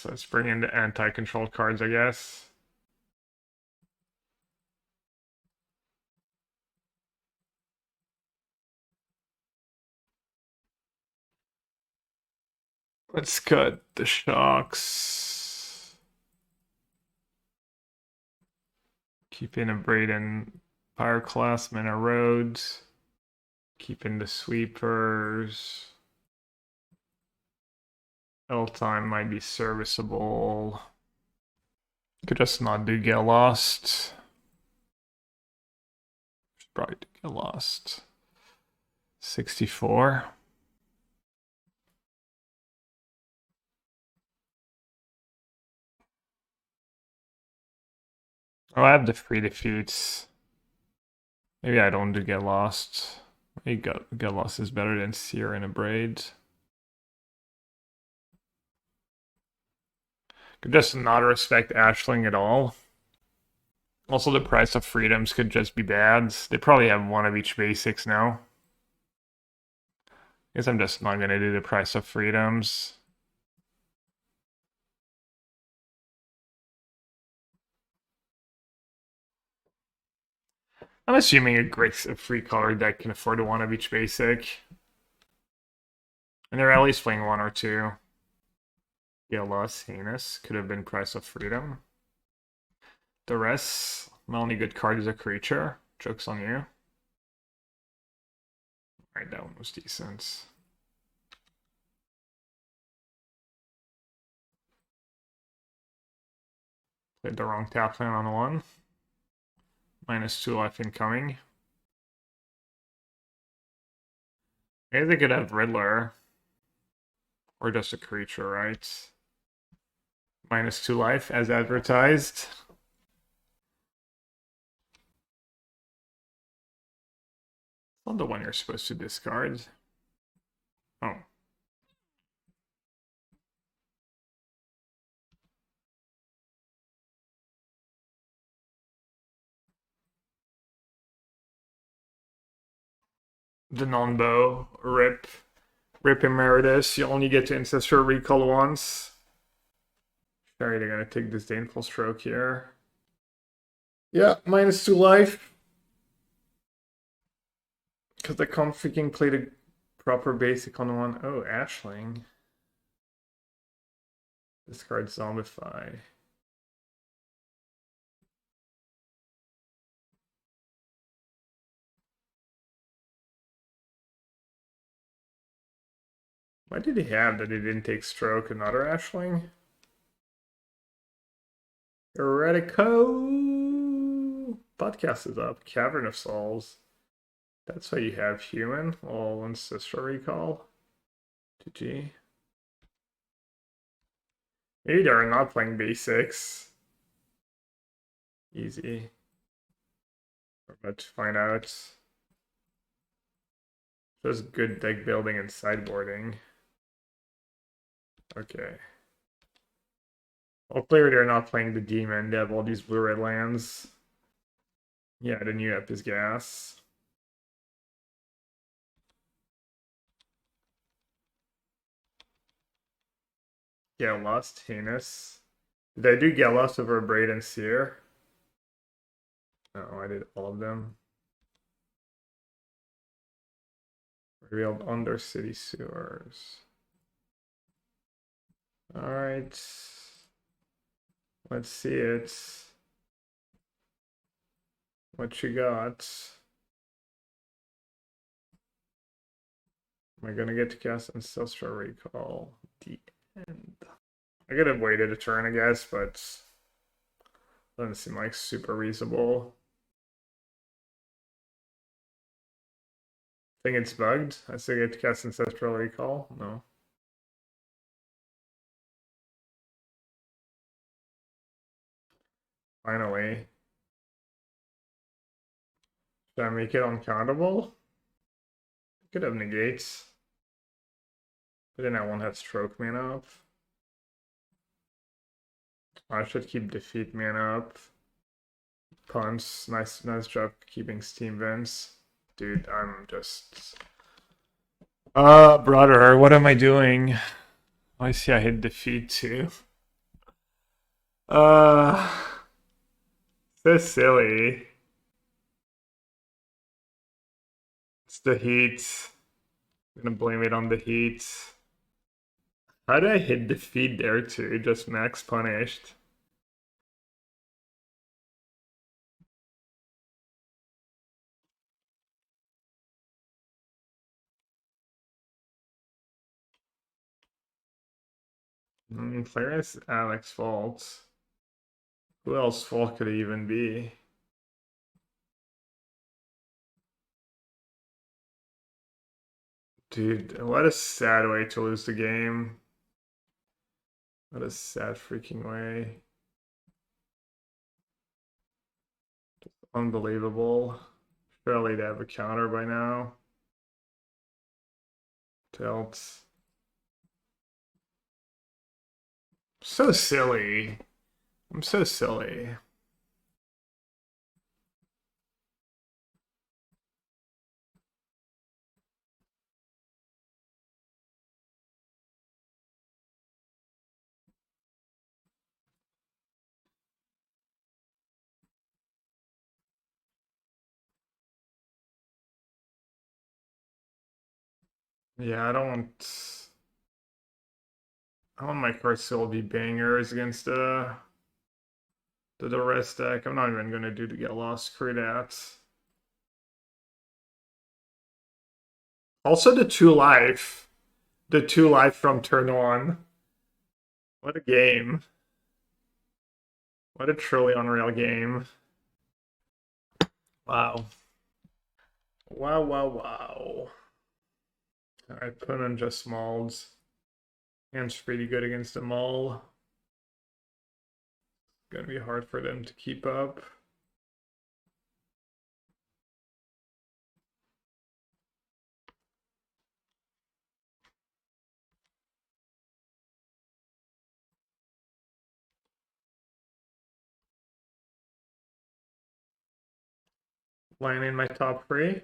let's bring in the anti-control cards, I guess. Let's cut the shocks. Keep in a Braden. Fire class, mana roads. Keeping the sweepers. L time might be serviceable. Could just not do get lost. Should probably do get lost. 64. Oh, I have the free defeats. Maybe I don't do get lost. Maybe get lost is better than Seer and a braid. Could just not respect Ashling at all. Also, the price of freedoms could just be bad. They probably have one of each basics now. Guess I'm just not gonna do the price of freedoms. I'm assuming a free color deck can afford one of each basic. And they're at least playing one or two. Yeah, less heinous. Could have been price of freedom. The rest, my only good card is a creature. Joke's on you. Alright, that one was decent. Played the wrong tap land on one. -2 life incoming. Maybe they could have Riddler. Or just a creature, right? -2 life as advertised. Not the one you're supposed to discard. Oh. The non-bow, rip. Rip Emeritus, you only get to Ancestral Recall once. Sorry, they're gonna take Disdainful Stroke here. Yeah, -2 life. Because they can't freaking play the proper basic on the one. Oh, Ashling. Discard Zombify. What did he have that he didn't take Stroke? Another Ashling? Eretico! Podcast is up. Cavern of Souls. That's why you have Human. All Ancestral Recall. GG. Maybe they're not playing basics. Easy. We're about to find out. Just good deck building and sideboarding. Okay. Well, clearly they're not playing the demon. They have all these blue-red lands. Yeah, the new up is gas. Yeah, lost heinous. Did I do get lost over Braid and Seer? No, I did all of them. Revealed Undercity Sewers. Alright. Let's see it. What you got? Am I gonna get to cast Ancestral Recall? The end. I could have waited a turn, I guess, but doesn't seem like super reasonable. Think it's bugged? I still get to cast Ancestral Recall? No. Finally. Should I make it uncountable? Could have negates. But then I won't have Stroke mana up. I should keep Defeat mana up. Punch. Nice job keeping Steam Vents. Dude, I'm just... brother, what am I doing? I see I hit Defeat too. So silly. It's the heat. I'm gonna blame it on the heat. How did I hit Defeat there too? Just max punished. Clarence Alex fault. Who else fault could it even be? Dude, what a sad way to lose the game. What a sad freaking way. Unbelievable. Surely they have a counter by now. Tilt. So silly. I'm so silly. Yeah, I want my cards to all be bangers against the rest deck. I'm not even gonna do to get lost crew that. Also the 2 life. The 2 life from turn 1. What a game. What a truly unreal game. Wow. Wow, wow, wow. Alright, put on just Mauls. Hand's pretty good against the Maul. Gonna be hard for them to keep up. Line in my top 3.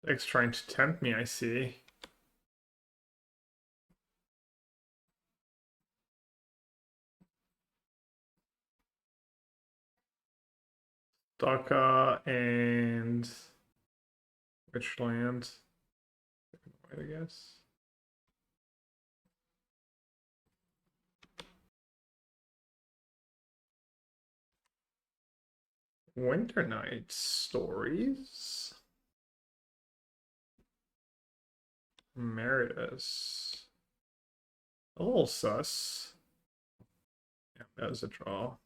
Deck's trying to tempt me, I see. Daka and which land? I guess. Winter Night Stories. Meritus. A little sus. Yeah, that was a draw.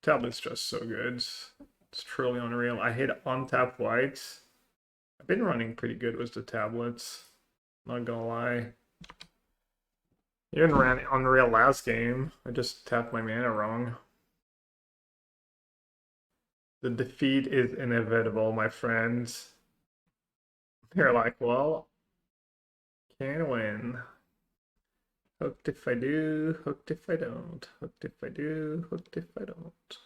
Tablet's just so good. It's truly unreal. I hit untap white. I've been running pretty good with the tablets. Not gonna lie. Even ran unreal last game. I just tapped my mana wrong. The defeat is inevitable, my friends. They're like, well, can't win. Hooked if I do, hooked if I don't, hooked if I do, hooked if I don't.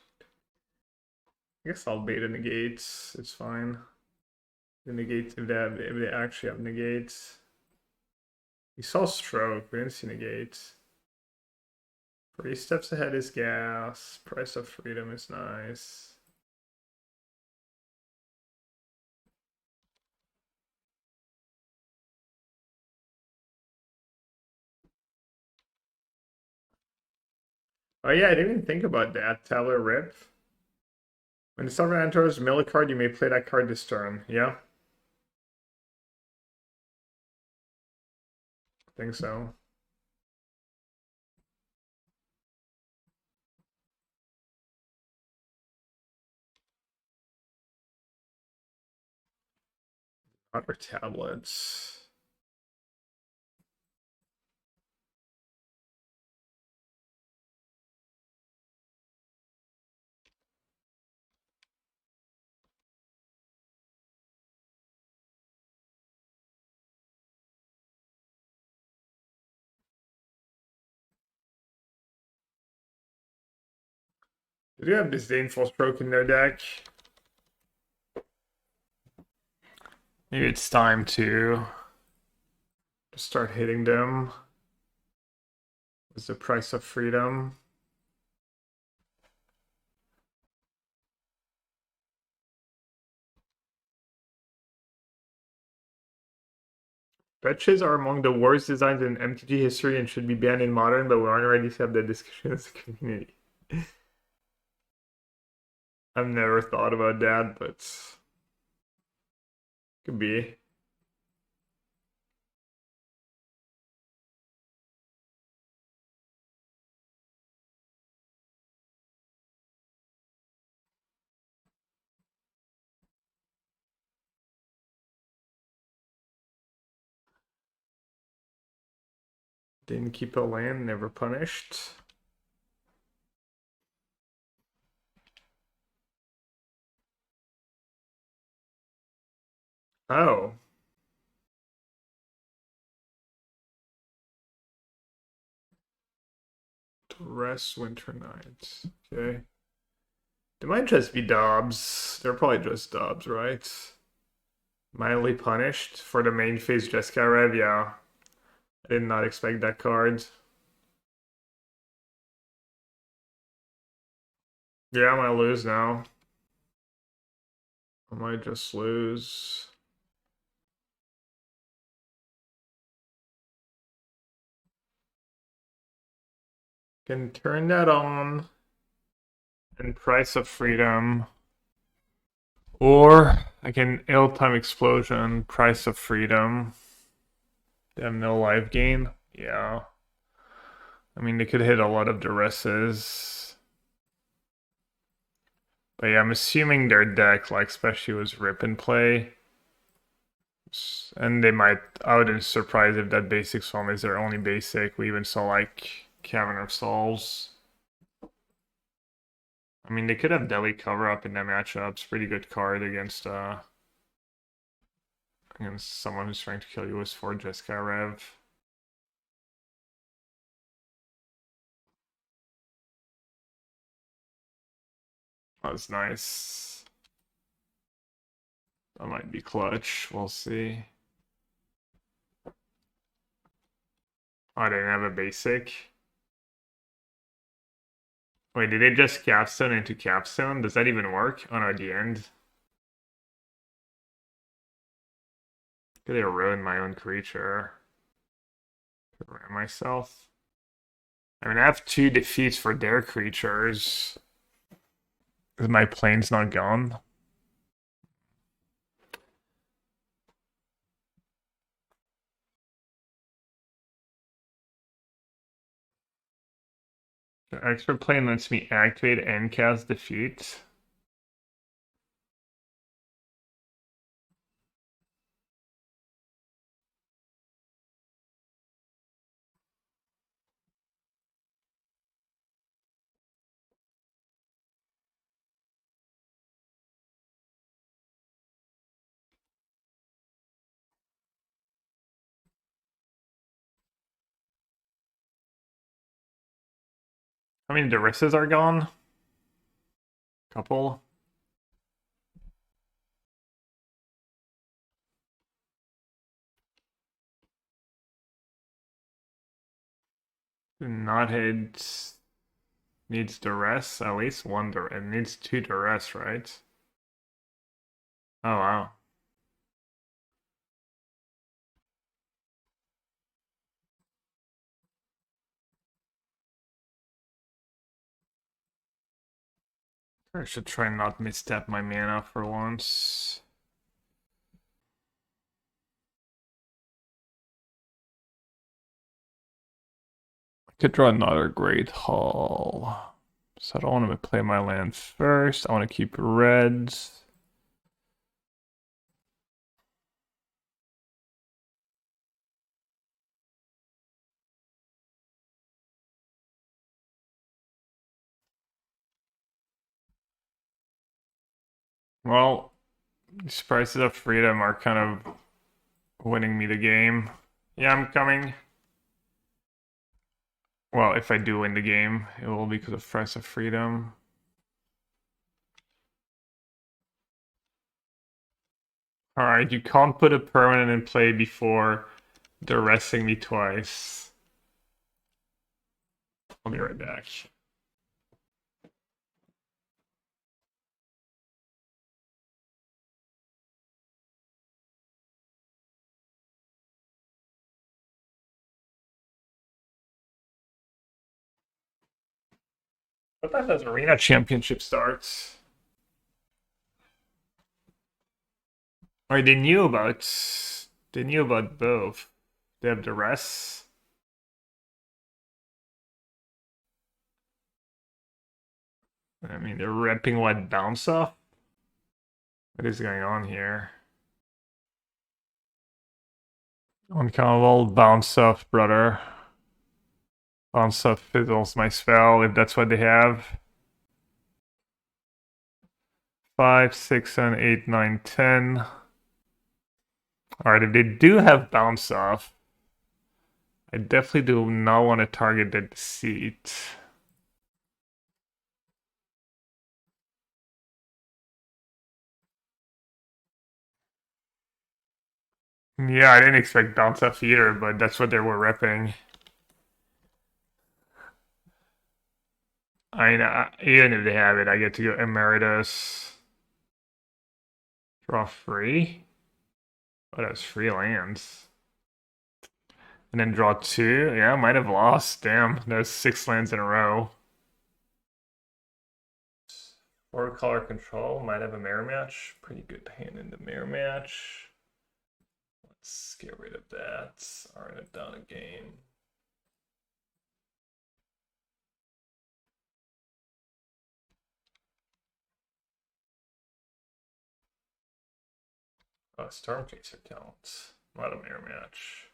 I guess I'll bait the negates, it's fine. The negates, if they actually have negates. We saw stroke, we didn't see negates. 3 steps ahead is gas, price of freedom is nice. Oh yeah, I didn't even think about that. Tabler Rip. When the summon enters, mill a card, you may play that card this turn. Yeah? I think so. Other tablets. They do have Disdainful Stroke in their deck. Maybe it's time to start hitting them. What's the price of freedom? Fetches are among the worst designs in MTG history and should be banned in modern, but we aren't ready to have that discussion as a community. I've never thought about that, but could be. Didn't keep a land, never punished. Oh. Rest Winter Nights. Okay. They might just be Dobbs. They're probably just Dobbs, right? Mildly punished for the main phase Jessica Rev, yeah. I did not expect that card. Yeah, I might lose now. I might just lose. Can turn that on. And Price of Freedom. Or I can Ill-Time Explosion, Price of Freedom. They have no life gain. Yeah. I mean, they could hit a lot of duresses. But yeah, I'm assuming their deck, like, especially was Rip and Play. And they might, I wouldn't be surprised if that basic form is their only basic. We even saw, like, Cavern of Souls. I mean, they could have Deli cover up in that matchup. It's a pretty good card against someone who's trying to kill you with 4 Jessica Rev. That was nice. That might be clutch. We'll see. Oh, I didn't have a basic. Wait, did they just capstone into capstone? Does that even work? Oh no, at the end. Could I ruin my own creature? Could I ruin myself? I mean, I have 2 defeats for their creatures. Is my plane's not gone? The extra plane lets me activate and cast defeat. How many Duresses are gone? Couple. Not hit needs duress, at least one duress. It needs 2 duress, right? Oh wow. I should try and not misstep my mana for once. I could draw another Great Hall. So I don't want to play my land first. I want to keep reds. Well, these prices of freedom are kind of winning me the game. Yeah, I'm coming. Well, if I do win the game, it will be because of price of freedom. Alright, you can't put a permanent in play before duressing me twice. I'll be right back. What time does Arena Championship starts? Or they knew about both. They have duress. I mean, they're repping what bounce off? What is going on here? On kind of old bounce off, brother. Also fizzles my spell if that's what they have. 5, 6, 7, 8, 9, 10. Alright, if they do have bounce off, I definitely do not want to target the deceit. Yeah, I didn't expect bounce off either, but that's what they were repping. I know, even if they have it, I get to go Emeritus. Draw free? Oh, that's free lands. And then draw two? Yeah, might have lost. Damn, there's 6 lands in a row. Four color control, might have a mirror match. Pretty good hand in the mirror match. Let's get rid of that. Alright, I've done a game. Oh, Stormchaser counts. Not a mirror match.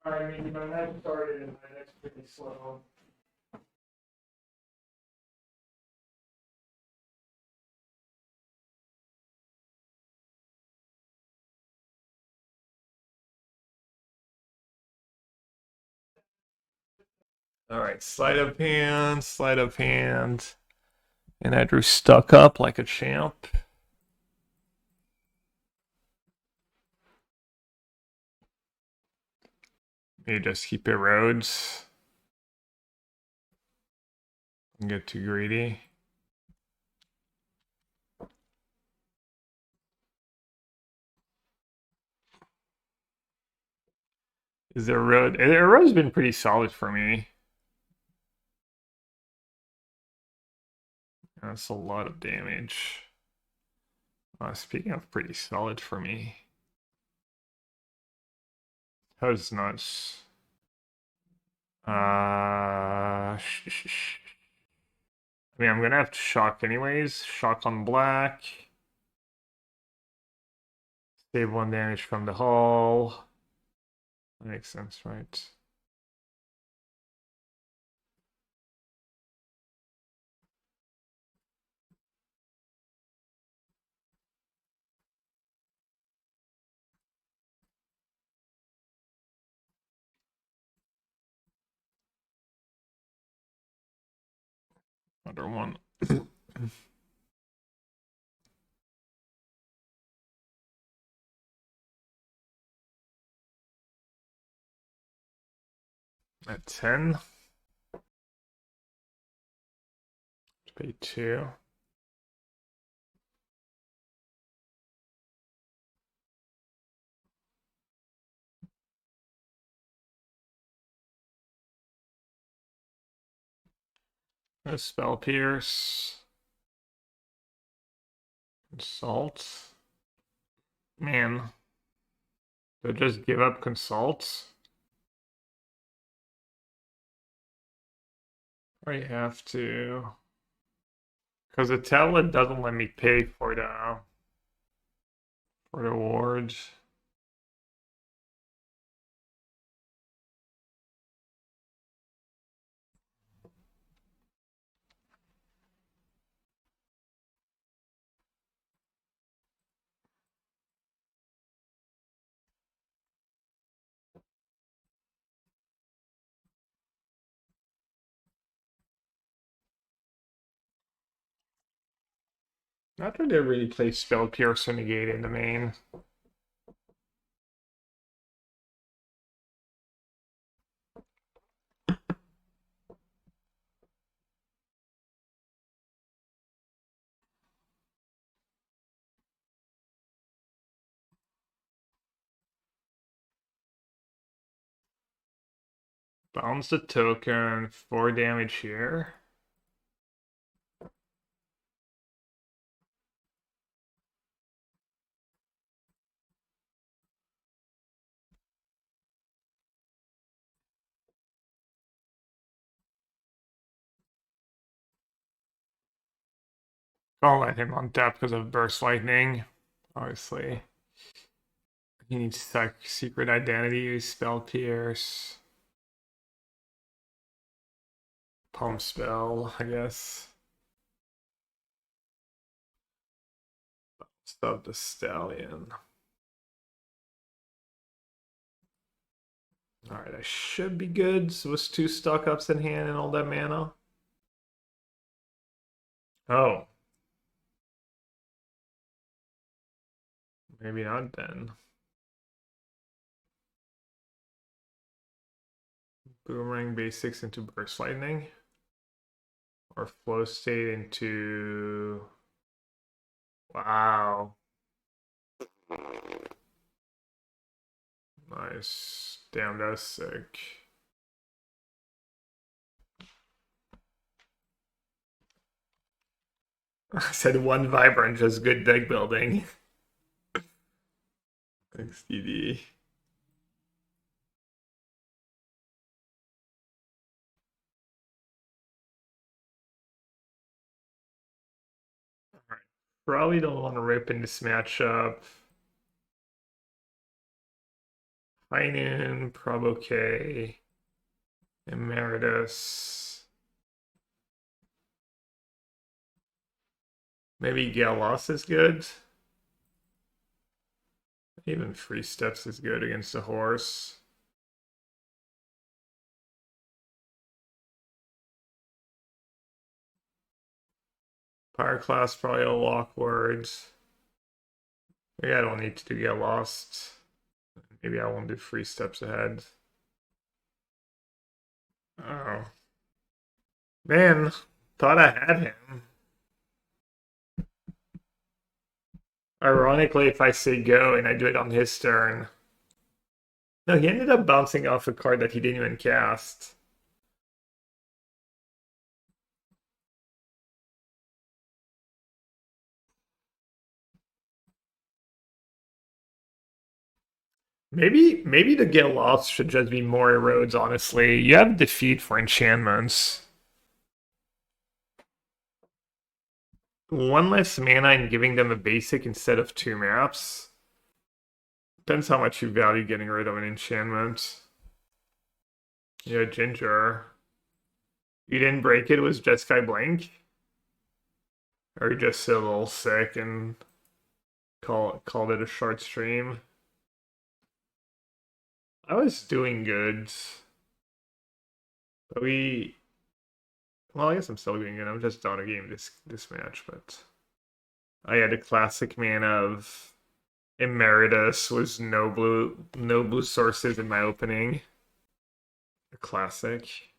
I mean, my head started and my neck's pretty slow. Alright, sleight of hand, sleight of hand. And I drew stuck up like a champ. Maybe just keep it roads. Don't get too greedy. Is there a road? The road's been pretty solid for me. That's a lot of damage. Speaking of pretty solid for me. That was nuts. I mean, I'm gonna have to shock anyways. Shock on black. Save 1 damage from the hull. That makes sense, right? Another one. At 10. Pay 2. A spell pierce. Consult. Man. Do I just give up consult? I have to. Because the tablet doesn't let me pay for the award. Not that they really play spell pierce or negate in the main. Bounce the token, 4 damage here. I'll let him on tap because of Burst Lightning. Obviously. He needs Secret Identity, use Spell Pierce. Pump Spell, I guess. Stop the Stallion. Alright, I should be good. So was 2 stock ups in hand and all that mana. Oh. Maybe not then. Boomerang basics into Burst Lightning. Or Flow State into... Wow. Nice. Damn, that's sick. I said 1 Vibrant, just good deck building. Thanks, DD. Alright. Probably don't want to rip in this matchup. High Noon, Provoke, Emeritus. Maybe Galos is good. Even Free Steps is good against a horse. Pyroclast probably a little awkward. Maybe I don't need to get lost. Maybe I won't do Free Steps ahead. Oh. Man, thought I had him. Ironically, if I say go and I do it on his turn. No, he ended up bouncing off a card that he didn't even cast. Maybe the get lost should just be more erodes, honestly. You have defeat for enchantments. 1 less mana and giving them a basic instead of 2 maps. Depends how much you value getting rid of an enchantment. Yeah, Ginger. You didn't break it, was Jeskai Blank? Or you just a little sick and called it a short stream? I was doing good. But well, I guess I'm still doing good. I'm just down a game this match, but I had a classic mana of Emeritus was no blue sources in my opening. A classic.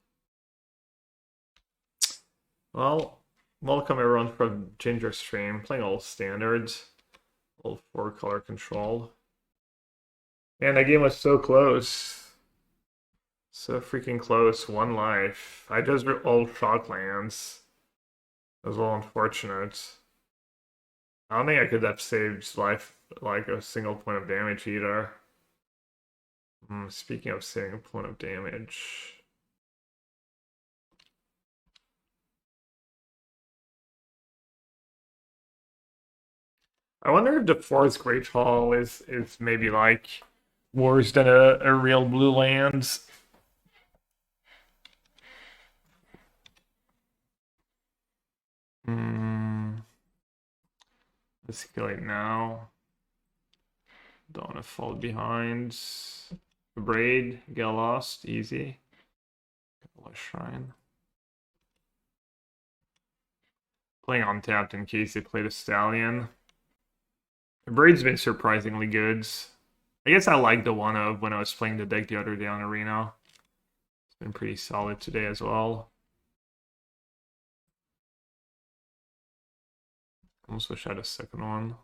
Well, welcome everyone from Ginger Stream. Playing all standards. All 4-color control. Man, that game was so close. So freaking close. 1 life. I just all shock lands. That was a little unfortunate. I don't think I could have saved life like a single point of damage either. Speaking of saving a point of damage. I wonder if the Forest Great Hall is maybe like worse than a real blue lands. Let's kill it now. Don't want to fall behind. Braid, get lost, easy. Shrine. Playing untapped in case they played a Stallion. The Braid's been surprisingly good. I guess I like the one of when I was playing the deck the other day on Arena. It's been pretty solid today as well. Almost wish I had a second one.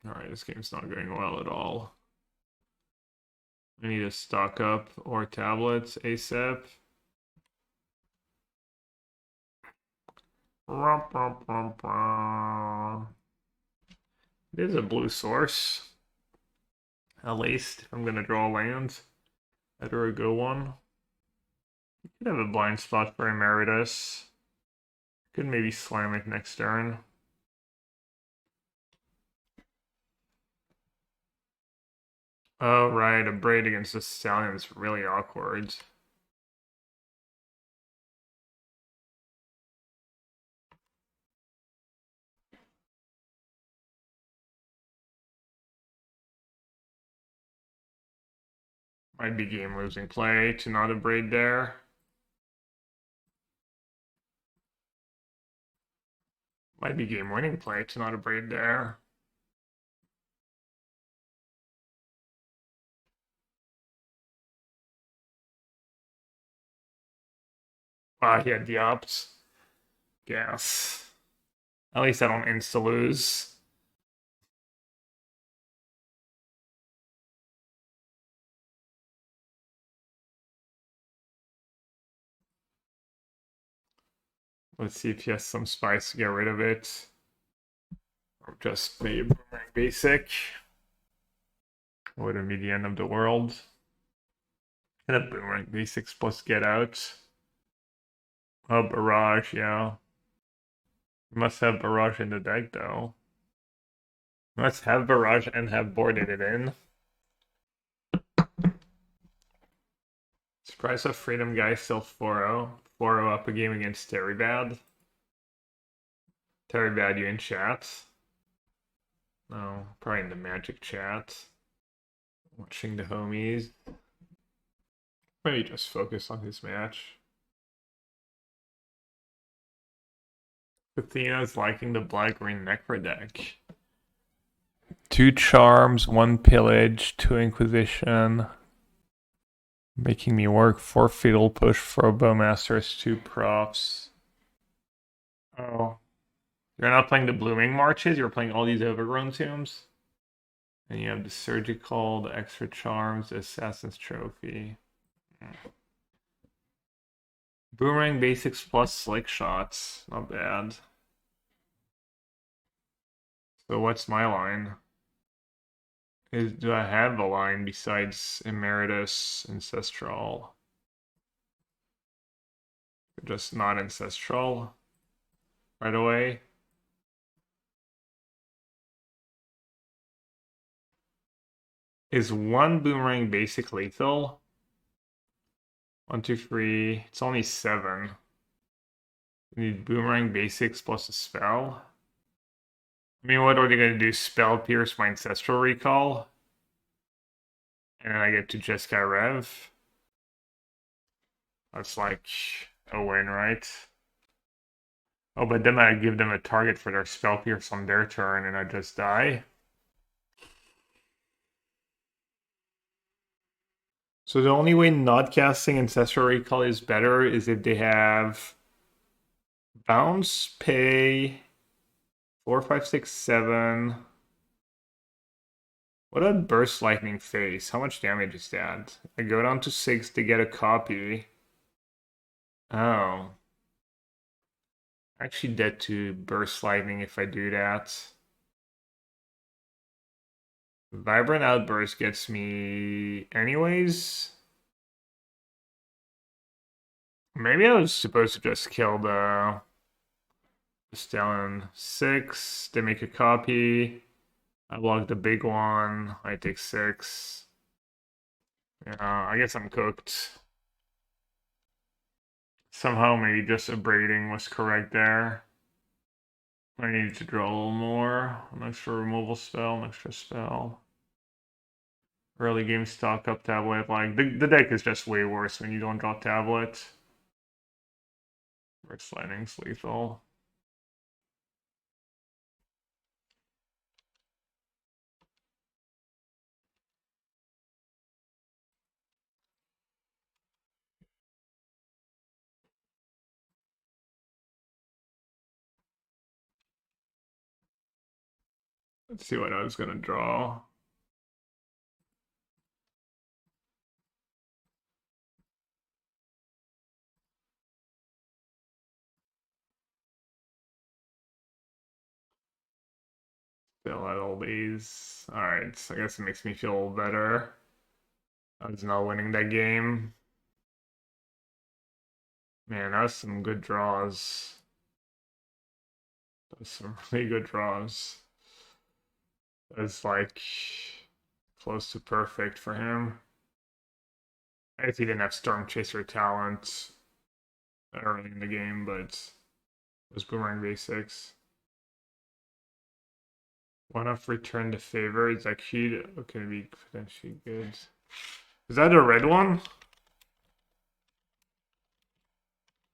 Alright, this game's not going well at all. I need to stock up or tablets ASAP. It is a blue source. At least, if I'm gonna draw land. Better a good one. Could have a blind spot for Emeritus. Could maybe slam it next turn. Oh, right, a braid against the stallion is really awkward. Might be game losing play to not a braid there. Might be game winning play to not a braid there. Ah, he had the opt. Yes. At least I don't insta lose. Let's see if he has some spice to get rid of it. Or just maybe boomerang basic. Wouldn't be the end of the world. And a boomerang basics plus get out. Oh, barrage, yeah. Must have barrage in the deck though. Must have barrage and have boarded it in. Surprise of Freedom guy still 4-0. 4-0 up a game against Terry Bad. Terry Bad, you in chat? No, probably in the Magic chat. Watching the homies. Maybe just focus on his match. Athena's liking the black-green Necro deck. 2 Charms, 1 Pillage, 2 Inquisition. Making me work 4 Fatal Push, 4 Bowmasters, 2 Props. Oh. You're not playing the Blooming Marches, you're playing all these Overgrown Tombs? And you have the Surgical, the Extra Charms, the Assassin's Trophy. Boomerang Basics plus Slick Shots. Not bad. So what's my line? Do I have a line besides Emeritus Ancestral? Just not Ancestral right away. Is 1 Boomerang Basic lethal? 1, 2, 3. It's only 7. We need Boomerang Basics plus a spell. I mean, what are they going to do? Spell Pierce my Ancestral Recall? And then I get to Jeskai Rev? That's like a win, right? Oh, but then I give them a target for their Spell Pierce on their turn and I just die. So the only way not casting Ancestral Recall is better is if they have Bounce, Pay, 4, 5, 6, 7. What about Burst Lightning Face? How much damage is that? I go down to 6 to get a copy. Oh. Actually dead to Burst Lightning if I do that. Vibrant Outburst gets me anyways. Maybe I was supposed to just kill the Stallion 6. They make a copy. I block the big one. I take 6. Yeah, I guess I'm cooked. Somehow maybe just a braiding was correct there. I need to draw a little more. An extra removal spell, an extra spell. Early game stock up tablet. Like, the deck is just way worse when you don't draw tablet. Burst Lightning's lethal. Let's see what I was gonna draw. Fill out all these. Alright, so I guess it makes me feel better. I was not winning that game. Man, that's some good draws. That's some really good draws. That's like close to perfect for him. I guess he didn't have Storm Chaser talent early in the game, but it was Boomerang Basics. One off Return to Favor is actually going to be potentially good. Is that a red one?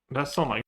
That's not like.